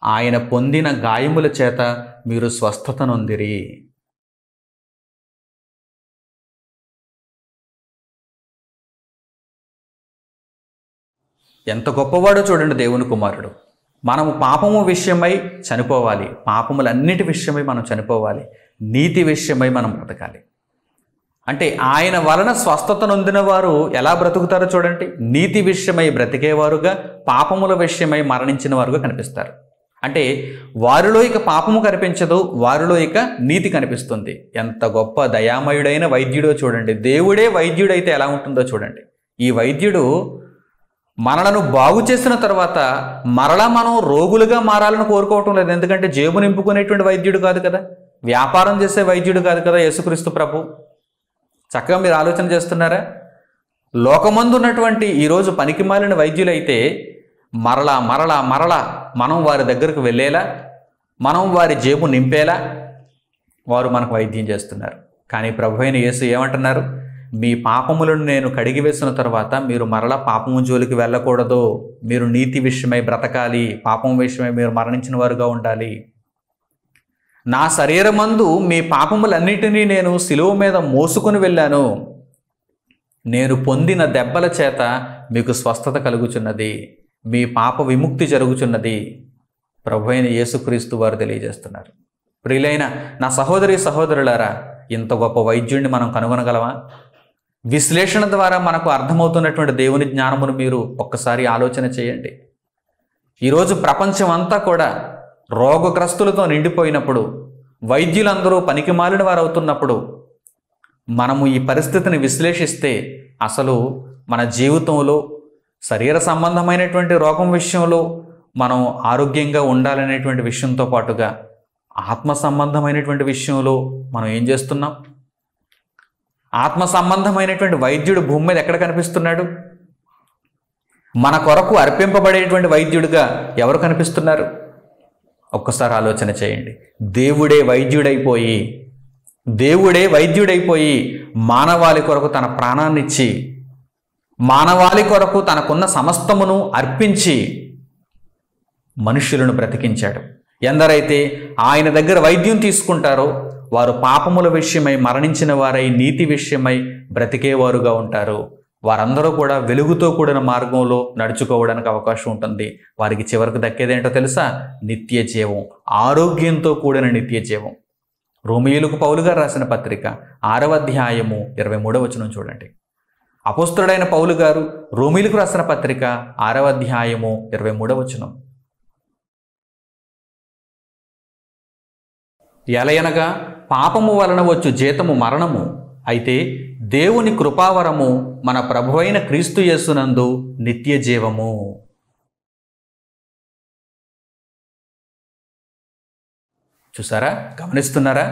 ఆయన పొందిన గాయముల చేత మీరు స్వస్థత నొందిరి. ఎంత గొప్పవాడో చూడండి దేవుని కుమారుడు. మనము పాపము విషయమై చనిపోవాలి, పాపములన్నిటి విషయమై మనం చనిపోవాలి, నీతి విషయమై మనం బ్రతకాలి. అంటే ఆయన వలన స్వస్థత నొందిన వారు ఎలా బ్రతుకుతారో చూడండి. నీతి విషయమై బ్రతికేవారుగా, పాపముల విషయమై మరణించిన వారుగా కనిపిస్తారు. అంటే వారిలో ఇక పాపము కనిపించదు, వారిలో ఇక నీతి కనిపిస్తుంది. ఎంత గొప్ప దయామయుడైన వైద్యుడో చూడండి. దేవుడే వైద్యుడైతే ఎలా ఉంటుందో చూడండి. ఈ వైద్యుడు మనలను బాగు చేసిన తర్వాత మరలా మనం రోగులుగా మారాలని కోరుకోవటం లేదు. ఎందుకంటే జేబు నింపుకునేటువంటి వైద్యుడు కాదు కదా, వ్యాపారం చేసే వైద్యుడు కాదు కదా యేసుక్రీస్తు ప్రభు. చక్కగా మీరు ఆలోచన చేస్తున్నారా? లోకమందు ఉన్నటువంటి ఈరోజు పనికిమాలిన వైద్యులైతే మరలా మరలా మరలా మనం వారి దగ్గరకు వెళ్ళేలా, మనం వారి జేబు నింపేలా వారు మనకు వైద్యం చేస్తున్నారు. కానీ ప్రభు అయిన యేసు ఏమంటున్నారు? మీ పాపములను నేను కడిగివేసిన తర్వాత మీరు మరలా పాపము జోలికి వెళ్ళకూడదు. మీరు నీతి విషయమై బ్రతకాలి, పాపం విషయమై మీరు మరణించిన వారుగా ఉండాలి. నా శరీరమందు మీ పాపములన్నిటినీ నేను సిలువ మీద మోసుకొని వెళ్ళాను. నేను పొందిన దెబ్బల చేత మీకు స్వస్థత కలుగుచున్నది, మీ పాప విముక్తి జరుగుచున్నది. ప్రభు అయిన యేసుక్రీస్తు వారు తెలియజేస్తున్నారు. ప్రియులైన నా సహోదరి సహోదరులారా, ఇంత గొప్ప వైద్యుడిని మనం కనుగొనగలమా? విశ్లేషణ ద్వారా మనకు అర్థమవుతున్నటువంటి దేవుని జ్ఞానమును మీరు ఒక్కసారి ఆలోచన చేయండి. ఈరోజు ప్రపంచం అంతా కూడా రోగగ్రస్తులతో నిండిపోయినప్పుడు, వైద్యులందరూ పనికిమాలిన వారు అవుతున్నప్పుడు, మనము ఈ పరిస్థితిని విశ్లేషిస్తే అసలు మన జీవితంలో శరీర సంబంధమైనటువంటి రోగం విషయంలో మనం ఆరోగ్యంగా ఉండాలనేటువంటి విషయంతో పాటుగా ఆత్మ సంబంధమైనటువంటి విషయంలో మనం ఏం చేస్తున్నాం? ఆత్మ సంబంధమైనటువంటి వైద్యుడు భూమి మీద ఎక్కడ కనిపిస్తున్నాడు? మన కొరకు అర్పింపబడేటువంటి వైద్యుడిగా ఎవరు కనిపిస్తున్నారు? ఒక్కసారి ఆలోచన చేయండి. దేవుడే వైద్యుడైపోయి మానవాళి కొరకు తన ప్రాణాన్నిచ్చి, మానవాళి కొరకు తనకున్న సమస్తమును అర్పించి మనుష్యులను బ్రతికించాడు. ఎందరైతే ఆయన దగ్గర వైద్యం తీసుకుంటారో వారు పాపముల విషయమై మరణించిన వారై నీతి విషయమై బ్రతికేవారుగా ఉంటారు. వారందరూ కూడా వెలుగుతో కూడిన మార్గంలో నడుచుకోవడానికి అవకాశం ఉంటుంది. వారికి చివరికి దక్కేదేంటో తెలుసా? నిత్య జీవం, ఆరోగ్యంతో కూడిన నిత్య జీవం. రోమీయులకు పౌలు గారు రాసిన పత్రిక 6వ అధ్యాయము 23వ వచనం చూడండి. అపోస్తలుడైన పౌలు గారు రోమీయులకు రాసిన పత్రిక 6వ అధ్యాయము 23వ వచనం. ఎలయనగా పాపము వలన వచ్చు జీతము మరణము, అయితే దేవుని కృపావరము మన ప్రభువైన క్రీస్తు యేసునందు నిత్య జీవము. చూసారా? గమనిస్తున్నారా?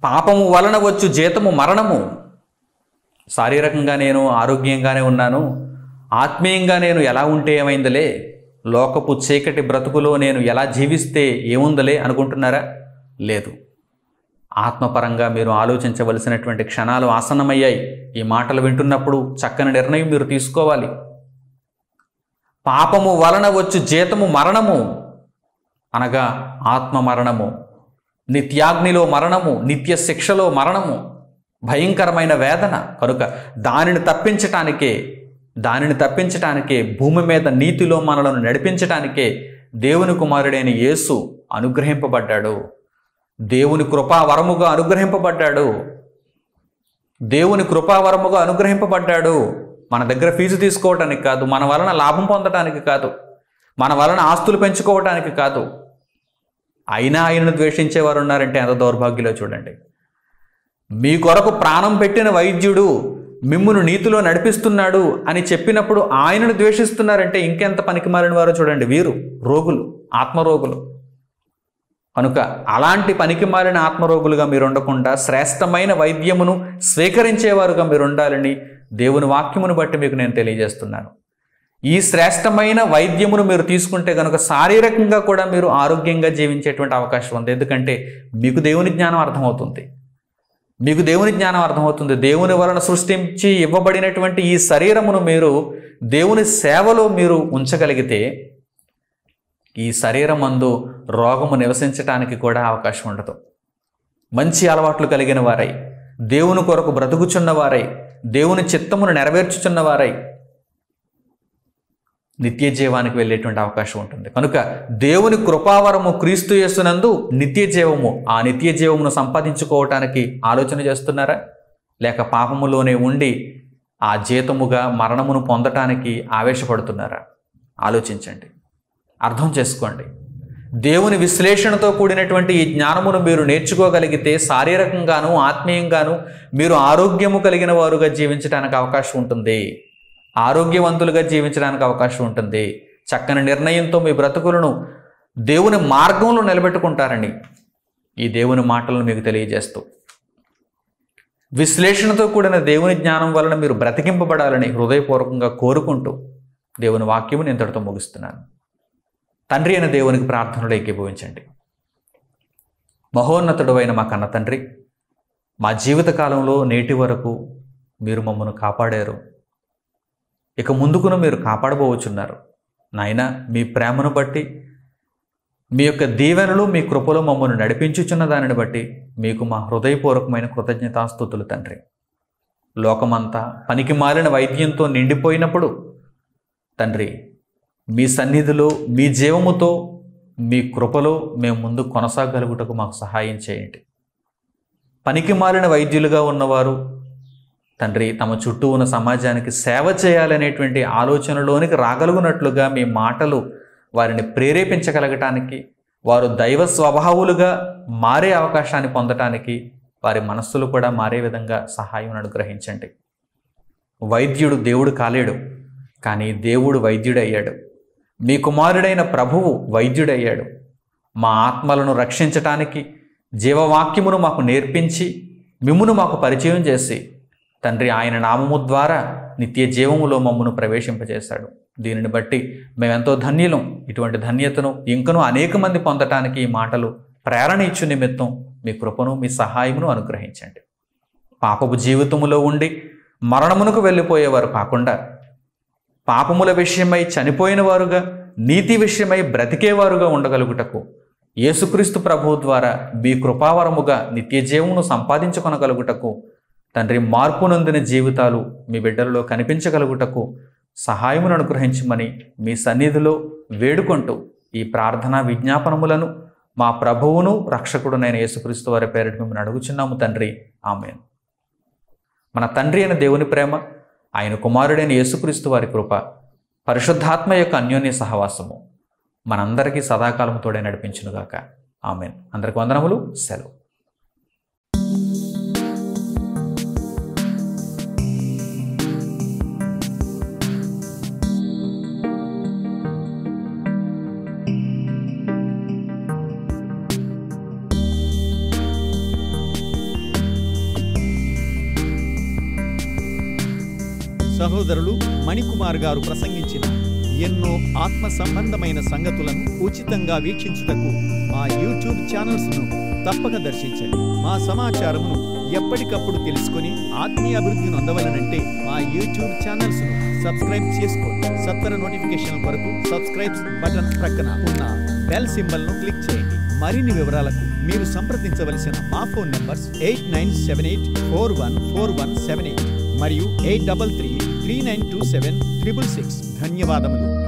పాపము వలన వచ్చు జీతము మరణము. శారీరకంగా నేను ఆరోగ్యంగానే ఉన్నాను, ఆత్మీయంగా నేను ఎలా ఉంటే ఏమైందలే, లోకపు చీకటి బ్రతుకులో నేను ఎలా జీవిస్తే ఏముందలే అనుకుంటున్నారా? లేదు. ఆత్మపరంగా మీరు ఆలోచించవలసినటువంటి క్షణాలు ఆసన్నమయ్యాయి. ఈ మాటలు వింటున్నప్పుడు చక్కని నిర్ణయం మీరు తీసుకోవాలి. పాపము వలన వచ్చు జీతము మరణము అనగా ఆత్మ మరణము, నిత్యాగ్నిలో మరణము, నిత్య శిక్షలో మరణము, భయంకరమైన వేదన. కనుక దానిని తప్పించటానికే భూమి మీద నీతిలో మనలను నడిపించటానికే దేవుని కుమారుడైన యేసు అనుగ్రహింపబడ్డాడు. దేవుని కృపావరముగా అనుగ్రహింపబడ్డాడు. మన దగ్గర ఫీజు తీసుకోవటానికి కాదు, మన వలన లాభం పొందటానికి కాదు, మన వలన ఆస్తులు పెంచుకోవటానికి కాదు. అయినా ఆయనను ద్వేషించేవారు ఉన్నారంటే ఎంత దౌర్భాగ్యులో చూడండి. మీ కొరకు ప్రాణం పెట్టిన వైద్యుడు మిమ్మును నీతిలో నడిపిస్తున్నాడు అని చెప్పినప్పుడు ఆయనను ద్వేషిస్తున్నారంటే ఇంకెంత పనికిమాలిన వారో చూడండి. వీరు రోగులు, ఆత్మరోగులు. కనుక అలాంటి పనికిమాలిన ఆత్మరోగులుగా మీరు ఉండకుండా శ్రేష్టమైన వైద్యమును స్వీకరించేవారుగా మీరు ఉండాలని దేవుని వాక్యమును బట్టి మీకు నేను తెలియజేస్తున్నాను. ఈ శ్రేష్టమైన వైద్యమును మీరు తీసుకుంటే కనుక శారీరకంగా కూడా మీరు ఆరోగ్యంగా జీవించేటువంటి అవకాశం ఉంది. ఎందుకంటే మీకు దేవుని జ్ఞానం అర్థమవుతుంది. దేవుని వలన సృష్టించి ఇవ్వబడినటువంటి ఈ శరీరమును మీరు దేవుని సేవలో మీరు ఉంచగలిగితే ఈ శరీరమందు రోగము నివసించటానికి కూడా అవకాశం ఉండదు. మంచి అలవాట్లు కలిగిన వారై, దేవుని కొరకు బ్రతుకుచున్నవారై, దేవుని చిత్తమును నెరవేర్చుచున్నవారై నిత్య జీవానికి వెళ్ళేటువంటి అవకాశం ఉంటుంది. కనుక దేవుని కృపావరము క్రీస్తు యేసునందు నిత్య జీవము, ఆ నిత్య జీవమును సంపాదించుకోవటానికి ఆలోచన చేస్తున్నారా? లేక పాపములోనే ఉండి ఆ జీతముగా మరణమును పొందటానికి ఆవేశపడుతున్నారా? ఆలోచించండి, అర్థం చేసుకోండి. దేవుని విశ్లేషణతో కూడినటువంటి ఈ జ్ఞానమును మీరు నేర్చుకోగలిగితే శారీరకంగాను ఆత్మీయంగాను మీరు ఆరోగ్యము కలిగిన వారుగా జీవించడానికి అవకాశం ఉంటుంది. ఆరోగ్యవంతులుగా జీవించడానికి అవకాశం ఉంటుంది. చక్కని నిర్ణయంతో మీ బ్రతుకులను దేవుని మార్గంలో నిలబెట్టుకుంటారని ఈ దేవుని మాటలను మీకు తెలియజేస్తూ, విశ్లేషణతో కూడిన దేవుని జ్ఞానం వలన మీరు బ్రతికింపబడాలని హృదయపూర్వకంగా కోరుకుంటూ దేవుని వాక్యమును ఇంతటితో ముగిస్తున్నాను. తండ్రి అయిన దేవునికి ప్రార్థనలు ఏకీభవించండి. మహోన్నతుడు అయిన మా కన్న తండ్రి, మా జీవితకాలంలో నేటి వరకు మీరు మమ్మల్ని కాపాడారు, ఇక ముందుకును మీరు కాపాడబోచున్నారు. నాయన, మీ ప్రేమను బట్టి, మీ యొక్క దీవెనలు, మీ కృపలో మమ్మల్ని నడిపించుచున్న దానిని బట్టి మీకు మా హృదయపూర్వకమైన కృతజ్ఞతాస్తుతులు తండ్రి. లోకమంతా పనికి మాలిన వైద్యంతో నిండిపోయినప్పుడు తండ్రి, మీ సన్నిధిలో, మీ జీవముతో, మీ కృపలో మేము ముందు కొనసాగలుగుటకు మాకు సహాయం చేయండి. పనికి మాలిన వైద్యులుగా ఉన్నవారు తండ్రి తమ చుట్టూ ఉన్న సమాజానికి సేవ చేయాలనేటువంటి ఆలోచనలోనికి రాగలుగునట్లుగా మీ మాటలు వారిని ప్రేరేపించగలగటానికి, వారు దైవ స్వభావులుగా మారే అవకాశాన్ని పొందటానికి వారి మనస్సులు కూడా మారే విధంగా సహాయం అనుగ్రహించండి. వైద్యుడు దేవుడు కాలేడు, కానీ దేవుడు వైద్యుడయ్యాడు. మీ కుమారుడైన ప్రభువు వైద్యుడయ్యాడు. మా ఆత్మలను రక్షించటానికి జీవవాక్యమును మాకు నేర్పించి మిమ్మును మాకు పరిచయం చేసి తండ్రి ఆయన నామము ద్వారా నిత్య జీవములో మమ్మను ప్రవేశింపజేశాడు. దీనిని బట్టి మేమెంతో ధన్యులం. ఇటువంటి ధన్యతను ఇంకనూ అనేక మంది పొందటానికి ఈ మాటలు ప్రేరణ ఇచ్చు నిమిత్తం మీ కృపను మీ సహాయమును అనుగ్రహించండి. పాపపు జీవితములో ఉండి మరణమునకు వెళ్ళిపోయేవారు కాకుండా పాపముల విషయమై చనిపోయిన వారుగా, నీతి విషయమై బ్రతికేవారుగా ఉండగలుగుటకు యేసుక్రీస్తు ప్రభువు ద్వారా మీ కృపావరముగా నిత్య జీవమును సంపాదించుకొనగలుగుటకు తండ్రి మార్పు నొందిన జీవితాలు మీ బిడ్డలలో కనిపించగలుగుటకు సహాయమును అనుగ్రహించమని మీ సన్నిధిలో వేడుకుంటూ ఈ ప్రార్థనా విజ్ఞాపనములను మా ప్రభువును రక్షకుడునైన యేసుక్రీస్తు వారి పేరిట మిమ్మల్ని అడుగుచున్నాము తండ్రి. ఆమేన్. మన తండ్రి అయిన దేవుని ప్రేమ, ఆయన కుమారుడైన యేసుక్రీస్తు వారి కృప, పరిశుద్ధాత్మ యొక్క అన్యోన్య సహవాసము మనందరికీ సదాకాలము తోడే నడిపించునుగాక. ఆమేన్. అందరికి వందనములు. సెలవు. సహోదరులు మణికుమార్ గారు ప్రసంగించిన ఎన్నో ఆత్మ సంబంధమైన సంగతులను ఉచితంగా వీక్షించుటకు మా యూట్యూబ్ ఛానల్స్ను తప్పక దర్శించండి. మా సమాచారమును ఎప్పటికప్పుడు తెలుసుకొని ఆత్మీయ అభివృద్ధిని పొందవలనంటే మా యూట్యూబ్ ఛానల్స్ను సబ్స్క్రైబ్ చేసుకోండి. సత్వర నోటిఫికేషన్ కొరకు సబ్స్క్రైబ్ బటన్ ప్రక్కన ఉన్న బెల్ సింబల్ను క్లిక్ చేయండి. మరిన్ని వివరాలకు మీరు సంప్రదించవలసిన మా ఫోన్ నంబర్స్ 8978414178 మరియు 8333927666. ధన్యవాదములు.